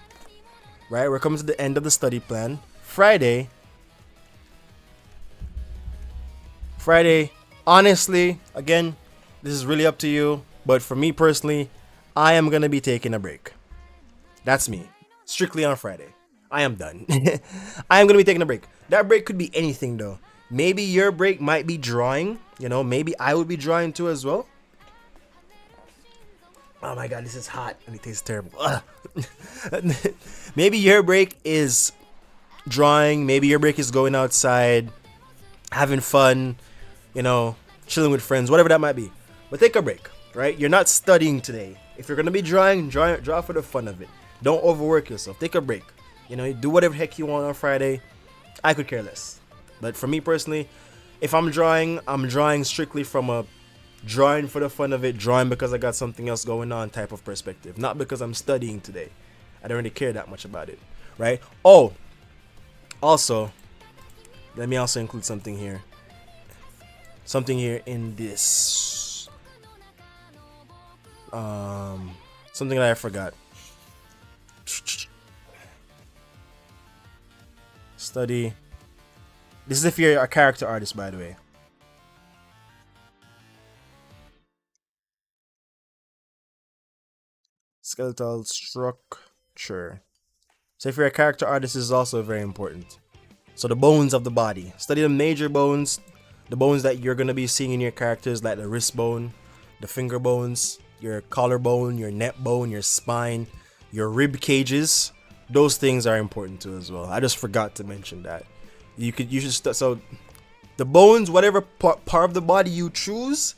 [SPEAKER 1] right? We're coming to the end of the study plan. Friday, honestly, again, this is really up to you, but for me personally, I am gonna be taking a break. That's me. Strictly on Friday. I am done. I am gonna be taking a break. That break could be anything though. Maybe your break might be drawing, you know, maybe I would be drawing too as well. Oh my god, this is hot and it tastes terrible. Maybe your break is drawing, maybe your break is going outside, having fun, you know, chilling with friends, whatever that might be. But take a break, right? You're not studying today. If you're gonna be drawing, draw for the fun of it. Don't overwork yourself. Take a break. You know, do whatever the heck you want on Friday. I could care less. But for me personally, if I'm drawing strictly from a drawing for the fun of it, drawing because I got something else going on type of perspective. Not because I'm studying today. I don't really care that much about it, right? Oh, also, let me also include something here. Something here in this. Something that I forgot. Study. This is if you're a character artist, by the way. Skeletal structure. So if you're a character artist, this is also very important. So the bones of the body. Study the major bones, the bones that you're gonna be seeing in your characters, like the wrist bone, the finger bones, your collarbone, your neck bone, your spine, your rib cages. Those things are important too as well. I just forgot to mention that. So the bones, whatever part of the body you choose.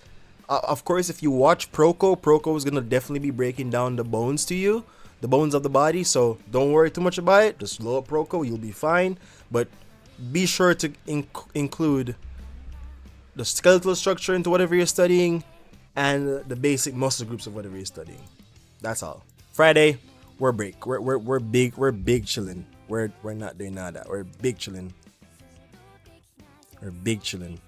[SPEAKER 1] Of course, if you watch Proco is gonna definitely be breaking down the bones to you, the bones of the body. So don't worry too much about it. Just load up Proco, you'll be fine. But be sure to include the skeletal structure into whatever you're studying, and the basic muscle groups of whatever you're studying. That's all. Friday, we're break. We're big chilling. We're not doing none of that. We're big chilling. or big chillin'.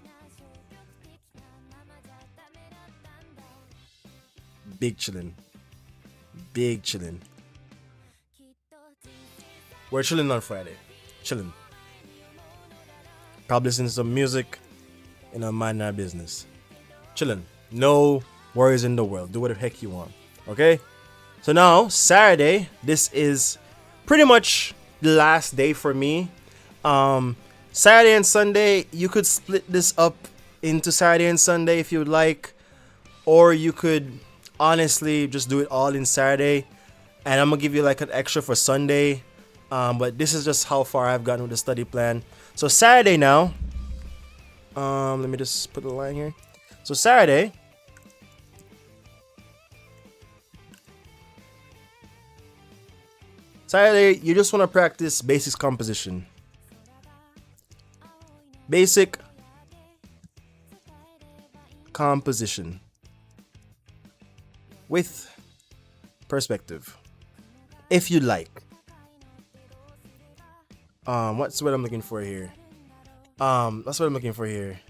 [SPEAKER 1] Big chillin'. Big chillin'. We're chilling on Friday. Chilling. Probably listening to some music and mind our business. Chilling. No worries in the world. Do whatever the heck you want. Okay? So now, Saturday, this is pretty much the last day for me. Saturday and Sunday, you could split this up into Saturday and Sunday if you would like. Or you could honestly just do it all in Saturday. And I'm going to give you like an extra for Sunday. But this is just how far I've gotten with the study plan. So Saturday now. Let me just put the line here. So Saturday. Saturday, you just want to practice basic composition. Basic composition. With perspective. If you like. What's what I'm looking for here? That's what I'm looking for here.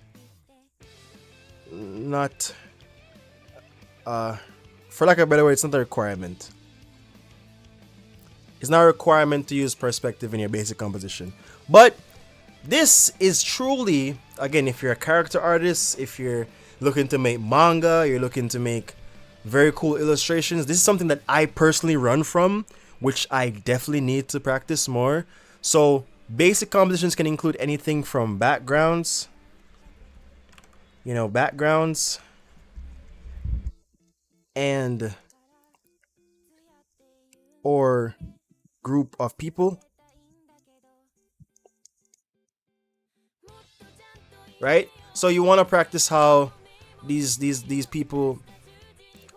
[SPEAKER 1] Not, for lack of a better word, it's not a requirement. It's not a requirement to use perspective in your basic composition. But this is truly, again, if you're a character artist, if you're looking to make manga, you're looking to make very cool illustrations, this is something that I personally run from, which I definitely need to practice more. So basic compositions can include anything from backgrounds, backgrounds, and or group of people, right? So you want to practice how these people,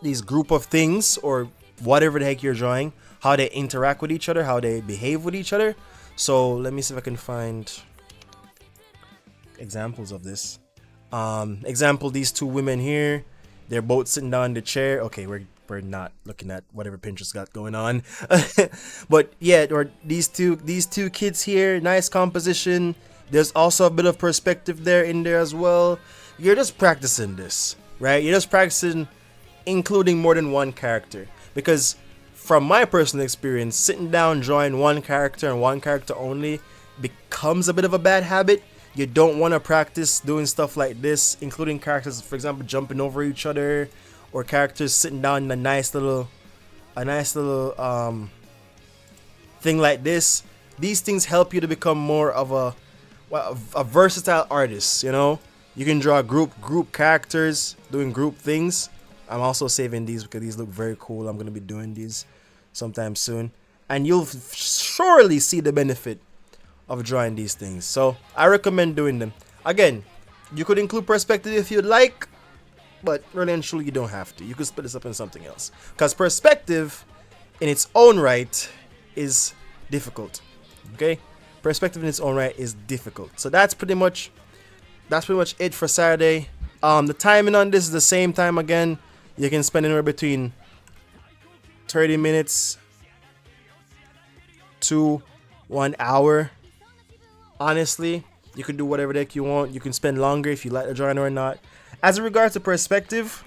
[SPEAKER 1] these group of things or whatever the heck you're drawing, how they interact with each other, how they behave with each other. So let me see if I can find examples of this. Example, these two women here, they're both sitting down in the chair. Okay, we're not looking at whatever Pinterest got going on. But yeah, or these two kids here, nice composition. There's also a bit of perspective there in there as well. You're just practicing this, right? You're just practicing including more than one character, because from my personal experience, sitting down drawing one character and one character only becomes a bit of a bad habit. You don't want to practice doing stuff like this, including characters, for example, jumping over each other, or characters sitting down in a nice little thing like this. These things help you to become more of a versatile artist. You can draw group characters doing group things. I'm also saving these because these look very cool. I'm going to be doing these sometime soon, and you'll surely see the benefit of drawing these things. So I recommend doing them. Again, you could include perspective if you'd like, but really and truly you don't have to. You could split this up in something else, because perspective in its own right is difficult. Okay, perspective in its own right is difficult. So that's pretty much it for Saturday. The timing on this is the same time again. You can spend anywhere between 30 minutes to 1 hour. Honestly, you can do whatever the heck you want. You can spend longer if you like the drawing or not. As in regards to perspective,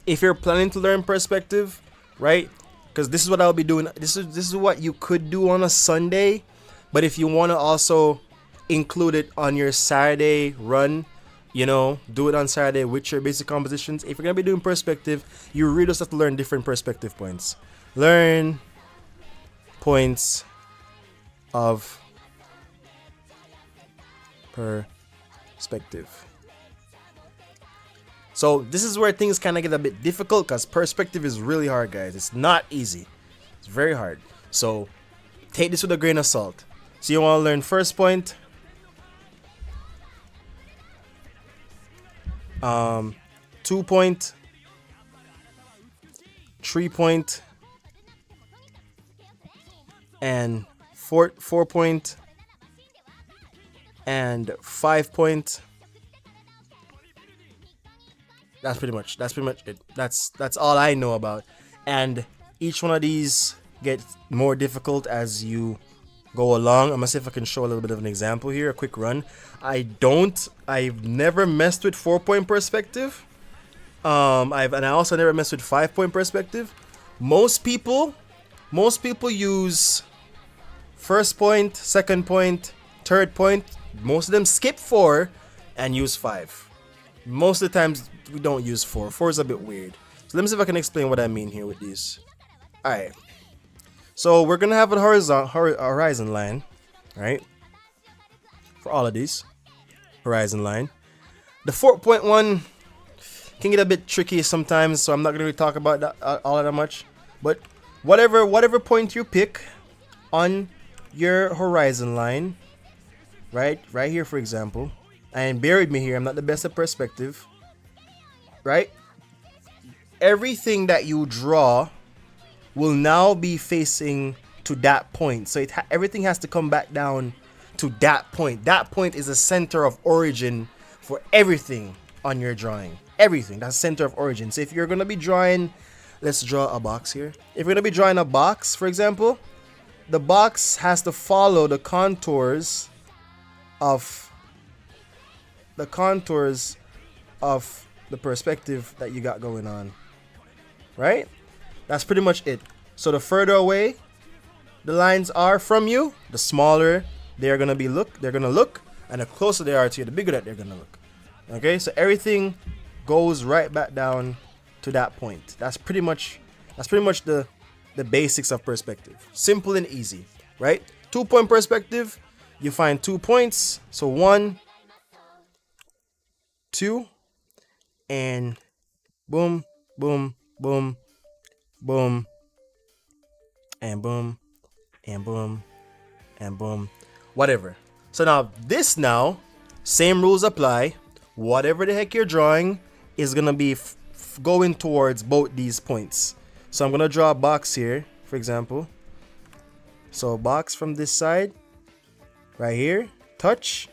[SPEAKER 1] if you're planning to learn perspective, right? Because this is what I'll be doing. This is what you could do on a Sunday. But if you want to also include it on your Saturday run, do it on Saturday with your basic compositions. If you're going to be doing perspective, you really just have to learn different perspective points. Learn points of perspective. So this is where things kind of get a bit difficult, because perspective is really hard, guys. It's not easy. It's very hard. So take this with a grain of salt. So you want to learn first point, 2 point, 3 point, and 4 point, and 5 point. That's pretty much it. That's all I know about. And each one of these gets more difficult as you go along. I'm gonna see if I can show a little bit of an example here, a quick run. I've never messed with 4-point perspective. And I also never messed with 5-point perspective. Most people use first point, second point, third point. Most of them skip 4 and use 5. Most of the times we don't use 4. 4 is a bit weird. So let me see if I can explain what I mean here with these. Alright. So we're gonna have a horizon line, right? For all of these. Horizon line. The 4.1 can get a bit tricky sometimes, so I'm not gonna really talk about that all that much. But whatever point you pick on your horizon line, right here for example, and bear with me here, I'm not the best at perspective, right? Everything that you draw will now be facing to that point, so everything has to come back down to that point. That point is the center of origin for everything on your drawing. Everything, that's center of origin. So if you're gonna be drawing, let's draw a box here. If you're gonna be drawing a box, for example, the box has to follow the contours of the perspective that you got going on, right? That's pretty much it. So the further away the lines are from you, the smaller they're gonna look, and the closer they are to you, the bigger that they're gonna look. Okay, so everything goes right back down to that point. That's pretty much the basics of perspective. Simple and easy, right? 2-point perspective, you find 2 points. So 1, 2, and boom, boom, boom, boom, and boom, and boom, and boom, whatever. So now, same rules apply. Whatever the heck you're drawing is gonna be going towards both these points. So I'm gonna draw a box here, for example. So a box from this side, right here, touch,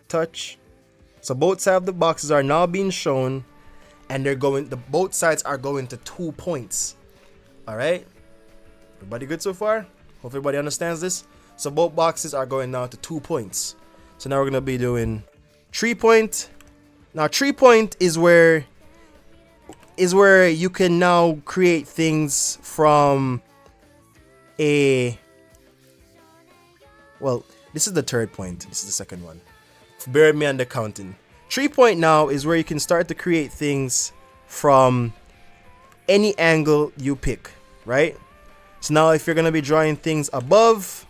[SPEAKER 1] touch. So both sides of the boxes are now being shown, and both sides are going to 2 points. All right, everybody good so far? Hope everybody understands this. So both boxes are going now to 2 points. So now we're gonna be doing 3-point. Now 3-point is where you can now create things from this is the 3rd point. This is the 2nd one. Bear with me on the counting. 3-point now is where you can start to create things from any angle you pick, right? So now if you're gonna be drawing things above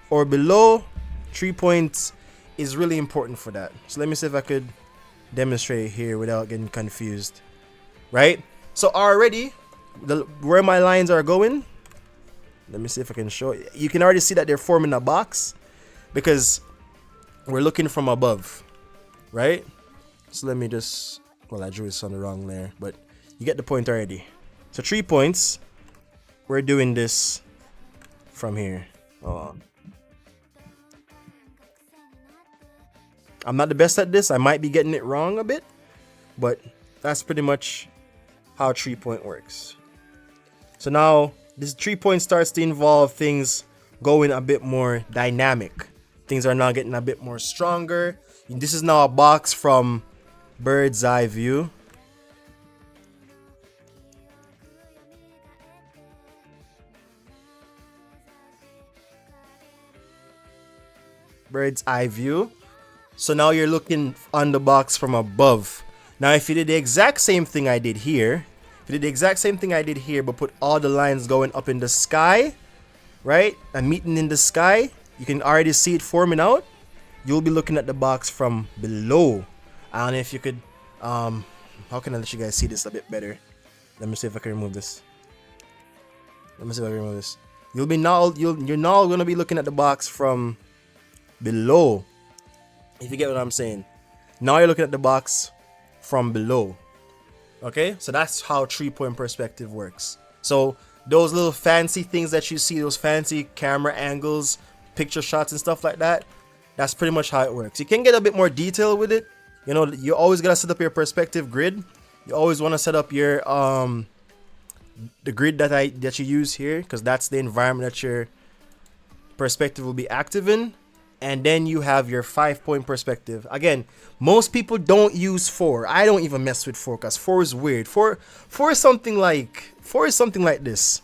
[SPEAKER 1] or below, 3 points is really important for that. So let me see if I could demonstrate here without getting confused, right? So already where my lines are going, let me see if I can show it. You can already see that they're forming a box because we're looking from above, right? So let me just, I drew this on the wrong layer, but you get the point already. So 3 points, we're doing this from here. Hold on. I'm not the best at this. I might be getting it wrong a bit, but that's pretty much how 3-point works. So now this 3-point starts to involve things going a bit more dynamic. Things are now getting a bit more stronger. This is now a box from bird's eye view. Bird's eye view. So now you're looking on the box from above. Now if you did the exact same thing I did here, but put all the lines going up in the sky, right, and meeting in the sky, you can already see it forming out. You'll be looking at the box from below. I don't know if you could, how can I let you guys see this a bit better? Let me see if I can remove this. You're now gonna be looking at the box from below. If you get what I'm saying. Now you're looking at the box from below. Okay, so that's how 3-point perspective works. So those little fancy things that you see, those fancy camera angles, picture shots and stuff like that, that's pretty much how it works. You can get a bit more detail with it. You know, you always gotta set up your perspective grid. You always want to set up your the grid that you use here, because that's the environment perspective will be active in, and then you have your 5-point perspective. Again, most people don't use 4. I don't even mess with 4 because 4 is weird. 4 is something like this.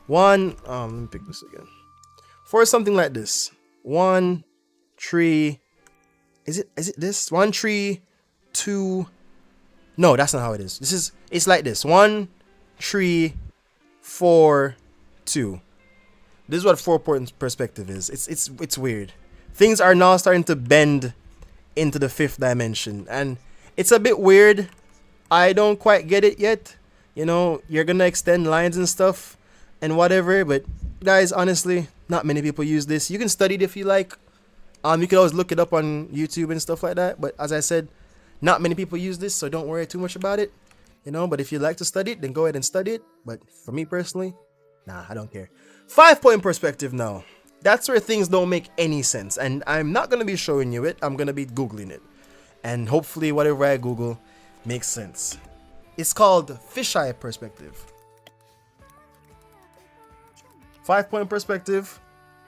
[SPEAKER 1] Let me pick this again. 4 is something like this. 1 tree. Is it this? 1 tree, 2. No, that's not how it is. It's like this. 1 3 4 2. This is what 4-point perspective is. It's weird. Things are now starting to bend into the 5th dimension, and it's a bit weird. I don't quite get it yet. You know, you're gonna extend lines and stuff and whatever, but guys, honestly, not many people use this. You can study it if you like. You can always look it up on YouTube and stuff like that. But as I said, not many people use this, so don't worry too much about it. You know, but if you like to study it, then go ahead and study it. But for me personally, nah, I don't care. 5-point perspective now. That's where things don't make any sense. And I'm not going to be showing you it. I'm going to be Googling it. And hopefully whatever I Google makes sense. It's called fisheye perspective. 5-point perspective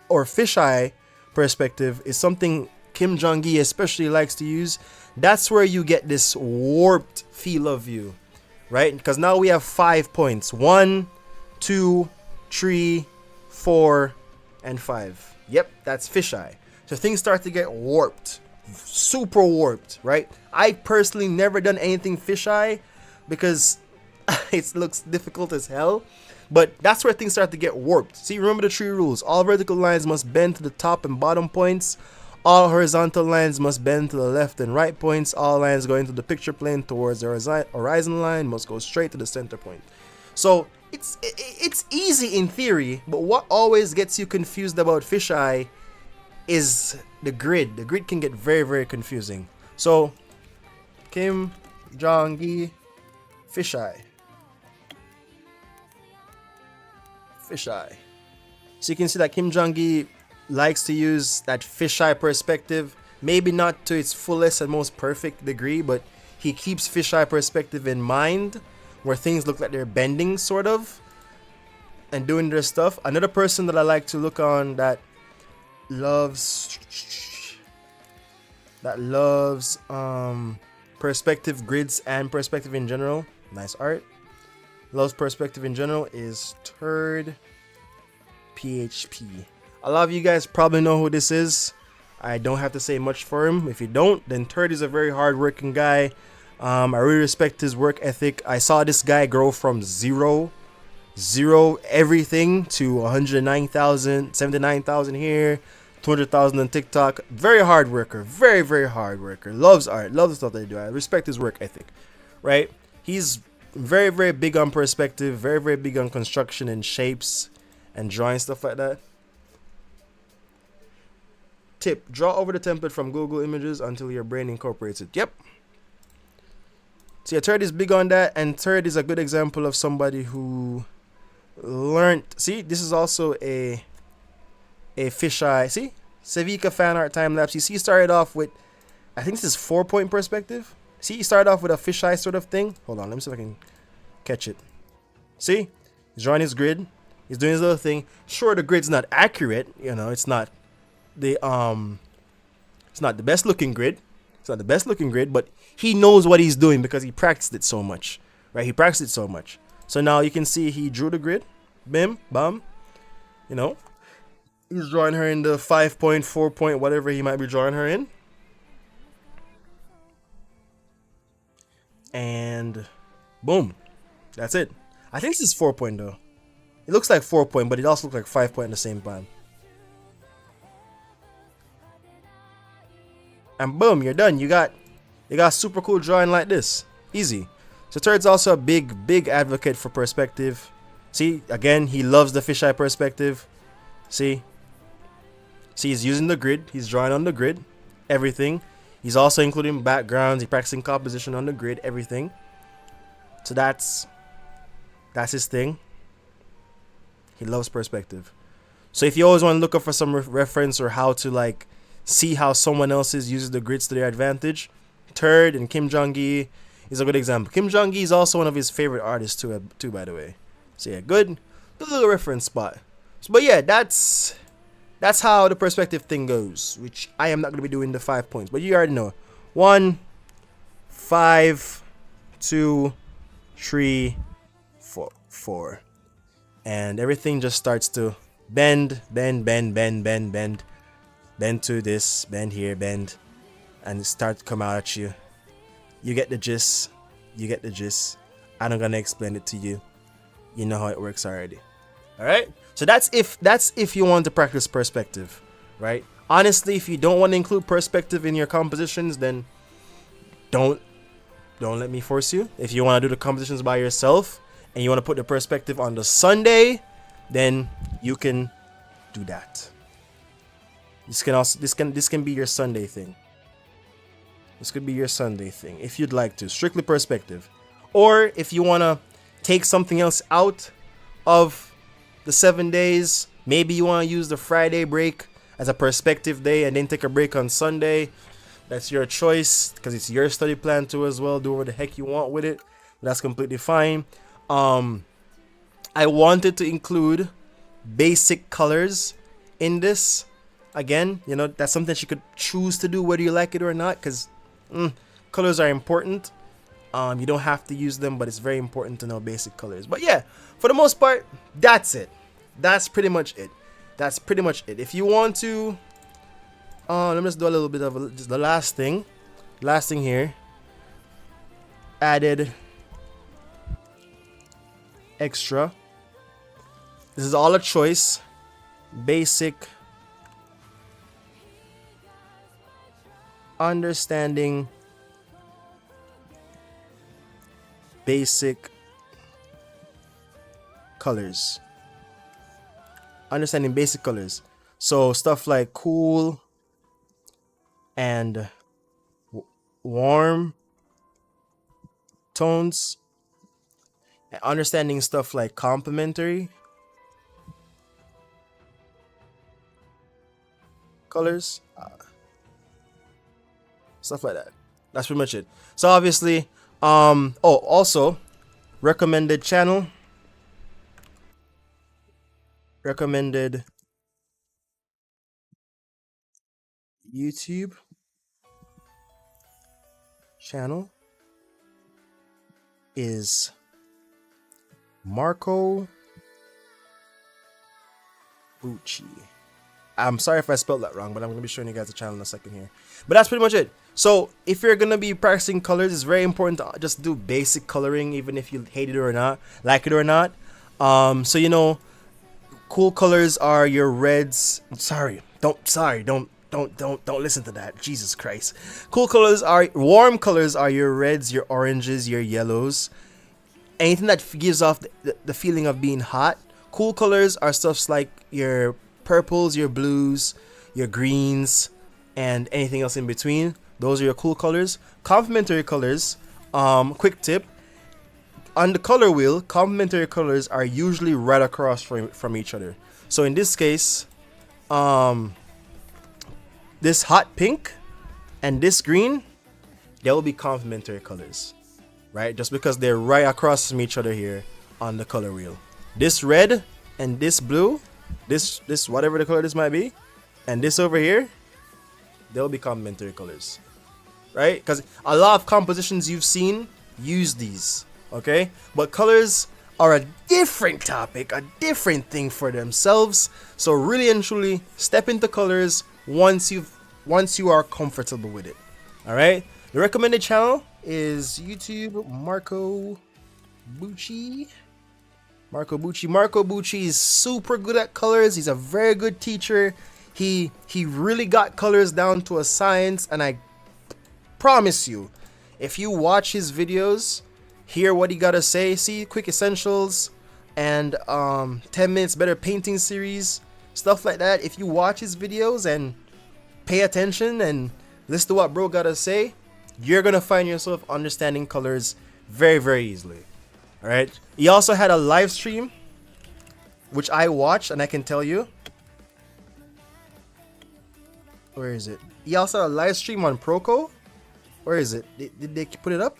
[SPEAKER 1] or fisheye perspective is something Kim Jong-gi especially likes to use. That's where you get this warped feel of view, right? Because now we have 5 points. 1, 2, 3, 4, and 5. Yep, that's fisheye. So things start to get warped, super warped, right? I personally never done anything fisheye because it looks difficult as hell. But that's where things start to get warped. See, remember the 3 rules. All vertical lines must bend to the top and bottom points. All horizontal lines must bend to the left and right points. All lines going to the picture plane towards the horizon line must go straight to the center point. So it's easy in theory, but what always gets you confused about fisheye is the grid. The grid can get very, very confusing. So Kim Jong-gi fisheye. Fisheye. So you can see that Kim Jong-gi likes to use that fisheye perspective, maybe not to its fullest and most perfect degree, but he keeps fisheye perspective in mind, where things look like they're bending sort of and doing their stuff. Another person that I like to look on that loves perspective grids and perspective in general, nice art, loves perspective in general, is Turd PHP. A lot of you guys probably know who this is. I don't have to say much for him. If you don't, then Turd is a very hard-working guy. I really respect his work ethic. I saw this guy grow from zero everything to 109,000, 79,000 here, 200,000 on TikTok. Very hard worker. Very, very hard worker. Loves art. Loves the stuff they do. I respect his work ethic. Right? He's very, very big on perspective. Very, very big on construction and shapes and drawing stuff like that. Tip: draw over the template from Google Images until your brain incorporates it. Yep. So yeah, Turd is big on that, and Turd is a good example of somebody who learned. See, this is also a fisheye. See, Sevika fan art time lapse. You see, he started off with, I think this is 4-point perspective. See, he started off with a fisheye sort of thing. Hold on, let me see if I can catch it. See, he's drawing his grid. He's doing his little thing. Sure, the grid's not accurate. You know, it's not the best looking grid. It's not the best looking grid, but he knows what he's doing because he practiced it so much, right? He practiced it so much. So now you can see he drew the grid. Bim, bam. You know, he's drawing her in the 5-point, 4-point, whatever he might be drawing her in. And boom. That's it. I think this is 4-point though. It looks like 4-point, but it also looks like 5-point at the same time. And boom, you're done. You got super cool drawing like this. Easy. So Turd's also a big advocate for perspective. See, again, he loves the fisheye perspective. See, he's using the grid. He's drawing on the grid. Everything. He's also including backgrounds. He's practicing composition on the grid. Everything. So that's his thing. He loves perspective. So if you always want to look up for some reference or how to like see how someone else uses the grids to their advantage, Turd and Kim Jong-gi is a good example. Kim Jong-gi is also one of his favorite artists too, by the way. So yeah, good little reference spot. So, but yeah, that's that's how the perspective thing goes, which I am not going to be doing the 5 points, but you already know. 1, 5, 2, 3, 4. And everything just starts to bend, bend, bend, bend, bend, bend. Bend to this, bend here, bend. And it starts to come out at you. You get the gist. You get the gist. I'm not going to explain it to you. You know how it works already. Alright? So that's if you want to practice perspective. Right? Honestly, if you don't want to include perspective in your compositions, then don't let me force you. If you want to do the compositions by yourself and you want to put the perspective on the Sunday, then you can do that. This can be your Sunday thing. This could be your Sunday thing if you'd like to. Strictly perspective. Or if you want to take something else out of the 7 days, maybe you want to use the Friday break as a perspective day and then take a break on Sunday. That's your choice because it's your study plan too as well. Do whatever the heck you want with it. That's completely fine. I wanted to include basic colors in this. Again, you know, that's something that you could choose to do whether you like it or not, because colors are important. You don't have to use them, but it's very important to know basic colors. But yeah, for the most part, that's it. That's pretty much it. That's pretty much it. If you want to, let me just do a little bit of just the last thing. Last thing here. Added extra. This is all a choice. Basic understanding basic colors. Understanding basic colors. So stuff like cool and warm tones. Understanding stuff like complementary colors. Stuff like that. That's pretty much it. So obviously, also recommended channel. Recommended YouTube channel is Marco Bucci. I'm sorry if I spelled that wrong, but I'm going to be showing you guys the channel in a second here. But that's pretty much it. So if you're going to be practicing colors, it's very important to just do basic coloring, even if you hate it or not, like it or not. So, you know, cool colors are your reds. Don't listen to that. Jesus Christ. Warm colors are your reds, your oranges, your yellows. Anything that gives off the feeling of being hot. Cool colors are stuffs like your purples, your blues, your greens, and anything else in between. Those are your cool colors. Complementary colors, quick tip, on the color wheel, complementary colors are usually right across from each other. So in this case, this hot pink and this green, they will be complementary colors, right? Just because they're right across from each other here on the color wheel. This red and this blue, this whatever the color this might be, and this over here, they'll be complementary colors, right? Because a lot of compositions you've seen use these, okay? But colors are a different topic, a different thing for themselves. So really and truly, step into colors once you are comfortable with it. All right. The recommended channel is YouTube Marco Bucci. Marco Bucci is super good at colors. He's a very good teacher. He really got colors down to a science, and I promise you, if you watch his videos, hear what he gotta say, see quick essentials and 10 minutes better painting series, stuff like that. If you watch his videos and pay attention and listen to what bro gotta say, you're gonna find yourself understanding colors very, very easily. All right. He also had a live stream, which I watched, and I can tell you. Where is it? He also had a live stream on Proco. Where is it? Did they put it up?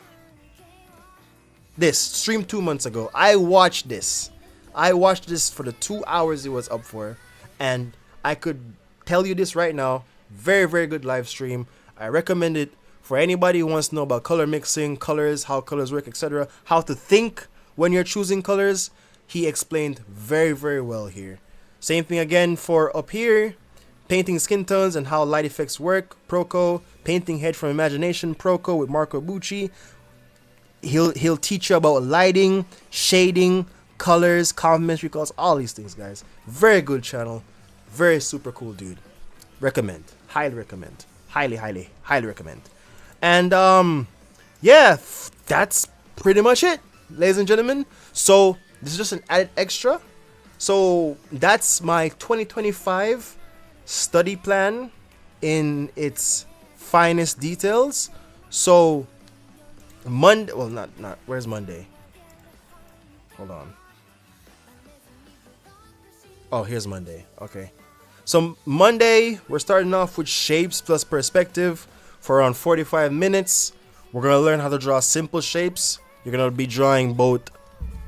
[SPEAKER 1] This stream 2 months ago. I watched this. I watched this for the 2 hours it was up for, and I could tell you this right now. Very, very good live stream. I recommend it for anybody who wants to know about color mixing, colors, how colors work, etc. How to think when you're choosing colors. He explained very, very well here. Same thing again for up here. Painting skin tones and how light effects work. Proco. Painting head from imagination. Proco with Marco Bucci. He'll teach you about lighting, shading, colors, complementary colors, all these things, guys. Very good channel. Very super cool dude. Recommend. Highly recommend. Highly, highly, highly recommend. And yeah, that's pretty much it, ladies and gentlemen. So this is just an added extra. So that's my 2025 study plan in its finest details. So Monday, well, not where's Monday? Hold on. Oh, here's Monday. Okay. So Monday, we're starting off with shapes plus perspective for around 45 minutes. We're gonna learn how to draw simple shapes. You're gonna be drawing both.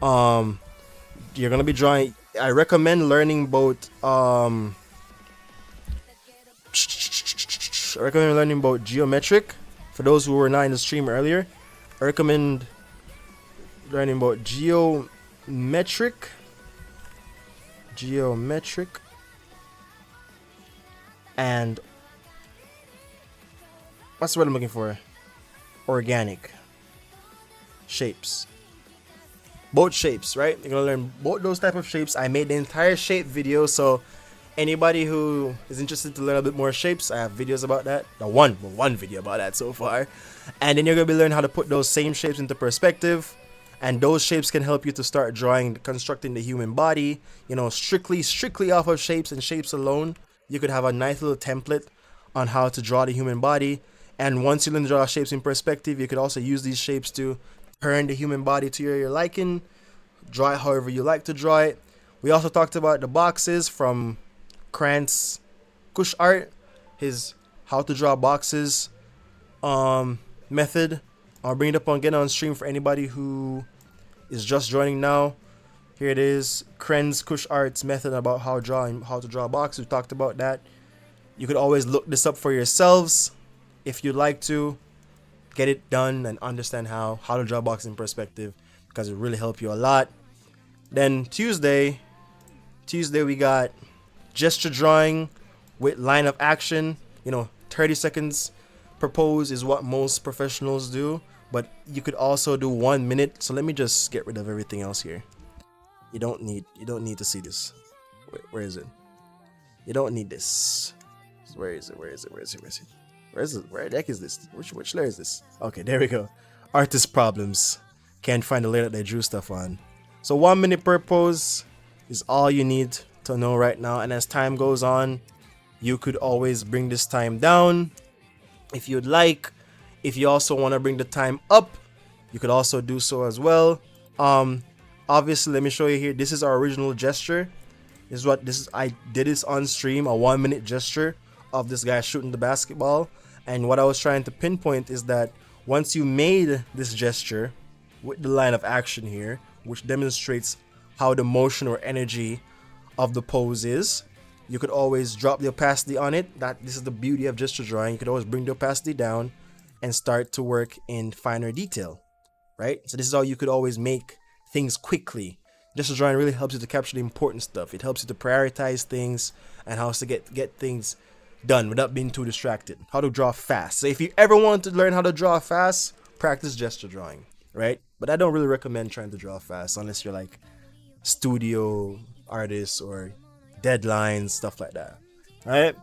[SPEAKER 1] You're gonna be drawing. I recommend learning both. I recommend learning both geometric. For those who were not in the stream earlier, I recommend learning about geometric, and what's the word I'm looking for? Organic shapes. Both shapes, right? You're gonna learn both those type of shapes. I made the entire shape video, so anybody who is interested to learn a bit more shapes, I have videos about that. One video about that so far. And then you're gonna be learning how to put those same shapes into perspective. And those shapes can help you to start drawing, constructing the human body, you know, strictly off of shapes and shapes alone. You could have a nice little template on how to draw the human body. And once you learn to draw shapes in perspective, you could also use these shapes to turn the human body to your liking, draw it however you like to draw it. We also talked about the boxes from Krantz Kush Art, his how to draw boxes method. I'll bring it up again on stream for anybody who is just joining now. Here it is, Krantz Kush Art's method about how to draw a box. We talked about that. You could always look this up for yourselves if you'd like to get it done and understand how to draw a box in perspective, because it really help you a lot. Then Tuesday we got gesture drawing with line of action. You know, 30 seconds propose is what most professionals do, but you could also do 1 minute. So let me just get rid of everything else here. You don't need to see this. Where is it? You don't need this. Where is it? Where the heck is this? Which layer is this? Okay, there we go. Artist problems. Can't find the layer that they drew stuff on. So 1 minute per pose is all you need to know right now. And as time goes on, you could always bring this time down if you'd like. If you also want to bring the time up, you could also do so as well. Obviously, let me show you here. This is our original gesture. I did this on stream, a 1 minute gesture of this guy shooting the basketball. And what I was trying to pinpoint is that once you made this gesture with the line of action here, which demonstrates how the motion or energy of the pose is, you could always drop the opacity on it. This is the beauty of gesture drawing. You could always bring the opacity down and start to work in finer detail, right? So this is how you could always make things quickly. Gesture drawing really helps you to capture the important stuff. It helps you to prioritize things and how to get things done without being too distracted. How to draw fast. So if you ever want to learn how to draw fast, practice gesture drawing, right? But I don't really recommend trying to draw fast unless you're like studio artists or deadlines, stuff like that. All right?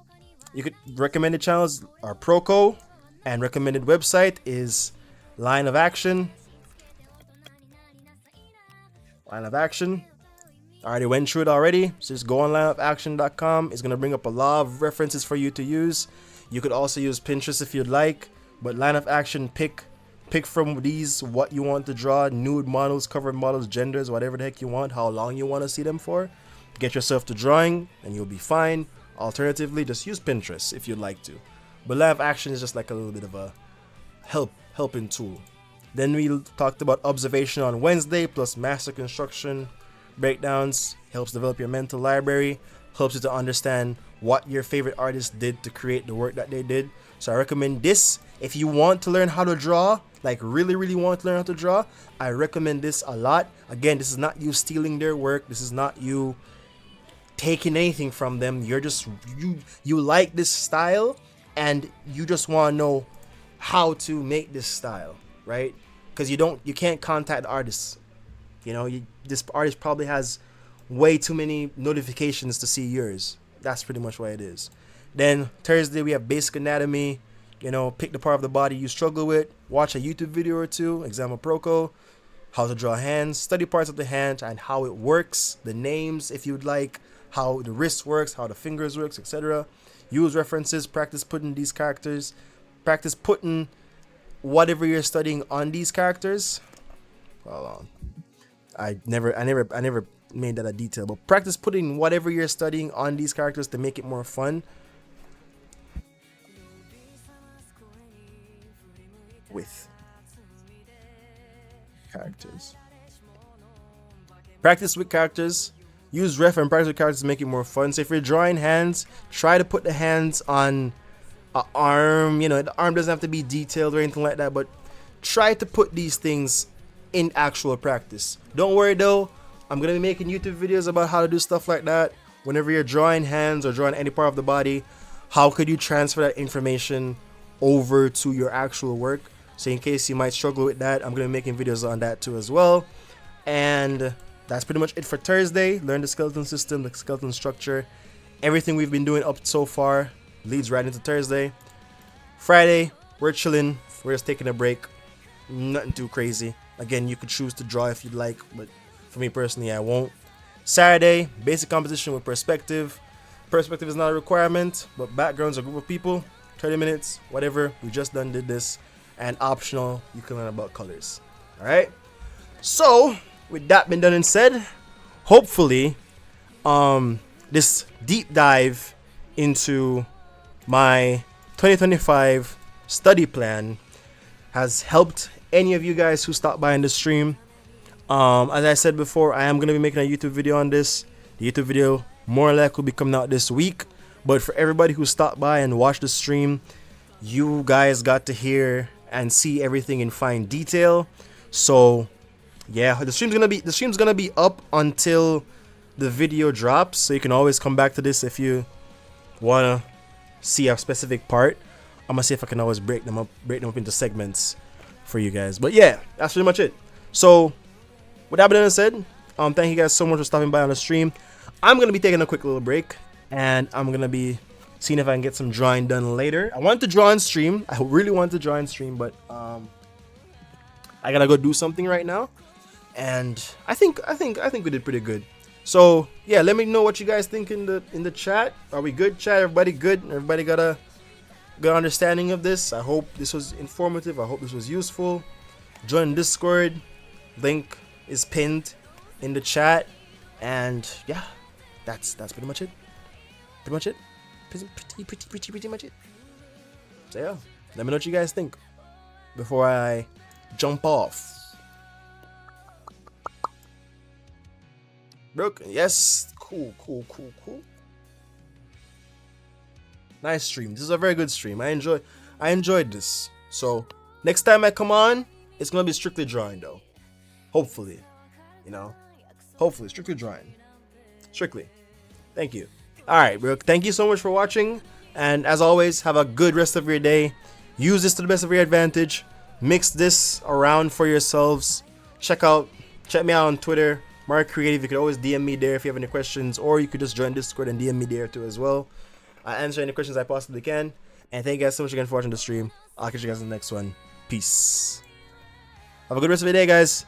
[SPEAKER 1] You could recommended channels are Proco, and recommended website is Line of Action. Line of Action. I already went through it already, so just go on lineofaction.com. It's going to bring up a lot of references for you to use. You could also use Pinterest if you'd like, but Line of Action, pick from these what you want to draw, nude models, cover models, genders, whatever the heck you want, how long you want to see them for. Get yourself to drawing and you'll be fine. Alternatively, just use Pinterest if you'd like to. But Line of Action is just like a little bit of a helping tool. Then we talked about observation on Wednesday plus master construction breakdowns. Helps develop your mental library, helps you to understand what your favorite artist did to create the work that they did. So I recommend this. If you want to learn how to draw, like really want to learn how to draw, I recommend this a lot. Again, this is not you stealing their work. This is not you taking anything from them. You're just, you like this style and you just want to know how to make this style, right? Because you can't contact the artists. You know, this artist probably has way too many notifications to see yours. That's pretty much what it is. Then Thursday we have basic anatomy. You know, pick the part of the body you struggle with. Watch a YouTube video or two. Example Proco. How to draw hands. Study parts of the hand and how it works. The names, if you'd like. How the wrist works. How the fingers works, etc. Use references. Practice putting these characters. Practice putting whatever you're studying on these characters. Hold on. I never made that a detail, but practice putting whatever you're studying on these characters to make it more fun. With characters. Practice with characters. Use ref and practice with characters to make it more fun. So if you're drawing hands, try to put the hands on an arm. You know, the arm doesn't have to be detailed or anything like that, but try to put these things in actual practice. Don't worry though, I'm gonna be making YouTube videos about how to do stuff like that. Whenever you're drawing hands or drawing any part of the body, how could you transfer that information over to your actual work? So in case you might struggle with that, I'm gonna be making videos on that too as well. And that's pretty much it for Thursday. Learn the skeleton system, the skeleton structure. Everything we've been doing up so far leads right into Thursday. Friday, we're chilling. We're just taking a break. Nothing too crazy. Again, you could choose to draw if you'd like, but for me personally, I won't. Saturday, basic composition with perspective. Perspective is not a requirement, but backgrounds, a group of people, 30 minutes, whatever. We just did this. And optional, you can learn about colors. Alright? So, with that been done and said, hopefully, this deep dive into my 2025 study plan has helped any of you guys who stopped by in the stream. As I said before, I am going to be making a YouTube video on this. The YouTube video more likely will be coming out this week. But for everybody who stopped by and watched the stream, you guys got to hear and see everything in fine detail. So yeah, the stream's gonna be up until the video drops. So you can always come back to this if you wanna see a specific part. I'm gonna see if I can always break them up into segments for you guys. But yeah, that's pretty much it. So with that being said, thank you guys so much for stopping by on the stream. I'm gonna be taking a quick little break, and I'm gonna be seeing if I can get some drawing done later. I wanted to draw and stream. I really wanted to draw and stream, but I gotta go do something right now. And I think we did pretty good. So yeah, let me know what you guys think in the chat. Are we good, chat? Everybody good? Everybody got a good understanding of this? I hope this was informative. I hope this was useful. Join Discord. Link is pinned in the chat. And yeah, that's pretty much it. Pretty much it. Pretty much it. So yeah, let me know what you guys think before I jump off. Brooke, yes, cool. Nice stream. This is a very good stream. I enjoyed this. So next time I come on, it's gonna be strictly drawing though. Hopefully, you know. Hopefully, strictly drawing. Strictly. Thank you. Alright, Brooke, thank you so much for watching. And as always, have a good rest of your day. Use this to the best of your advantage. Mix this around for yourselves. Check me out on Twitter, Mark Creative. You could always DM me there if you have any questions, or you could just join Discord and DM me there too as well. I answer any questions I possibly can. And thank you guys so much again for watching the stream. I'll catch you guys in the next one. Peace. Have a good rest of your day, guys.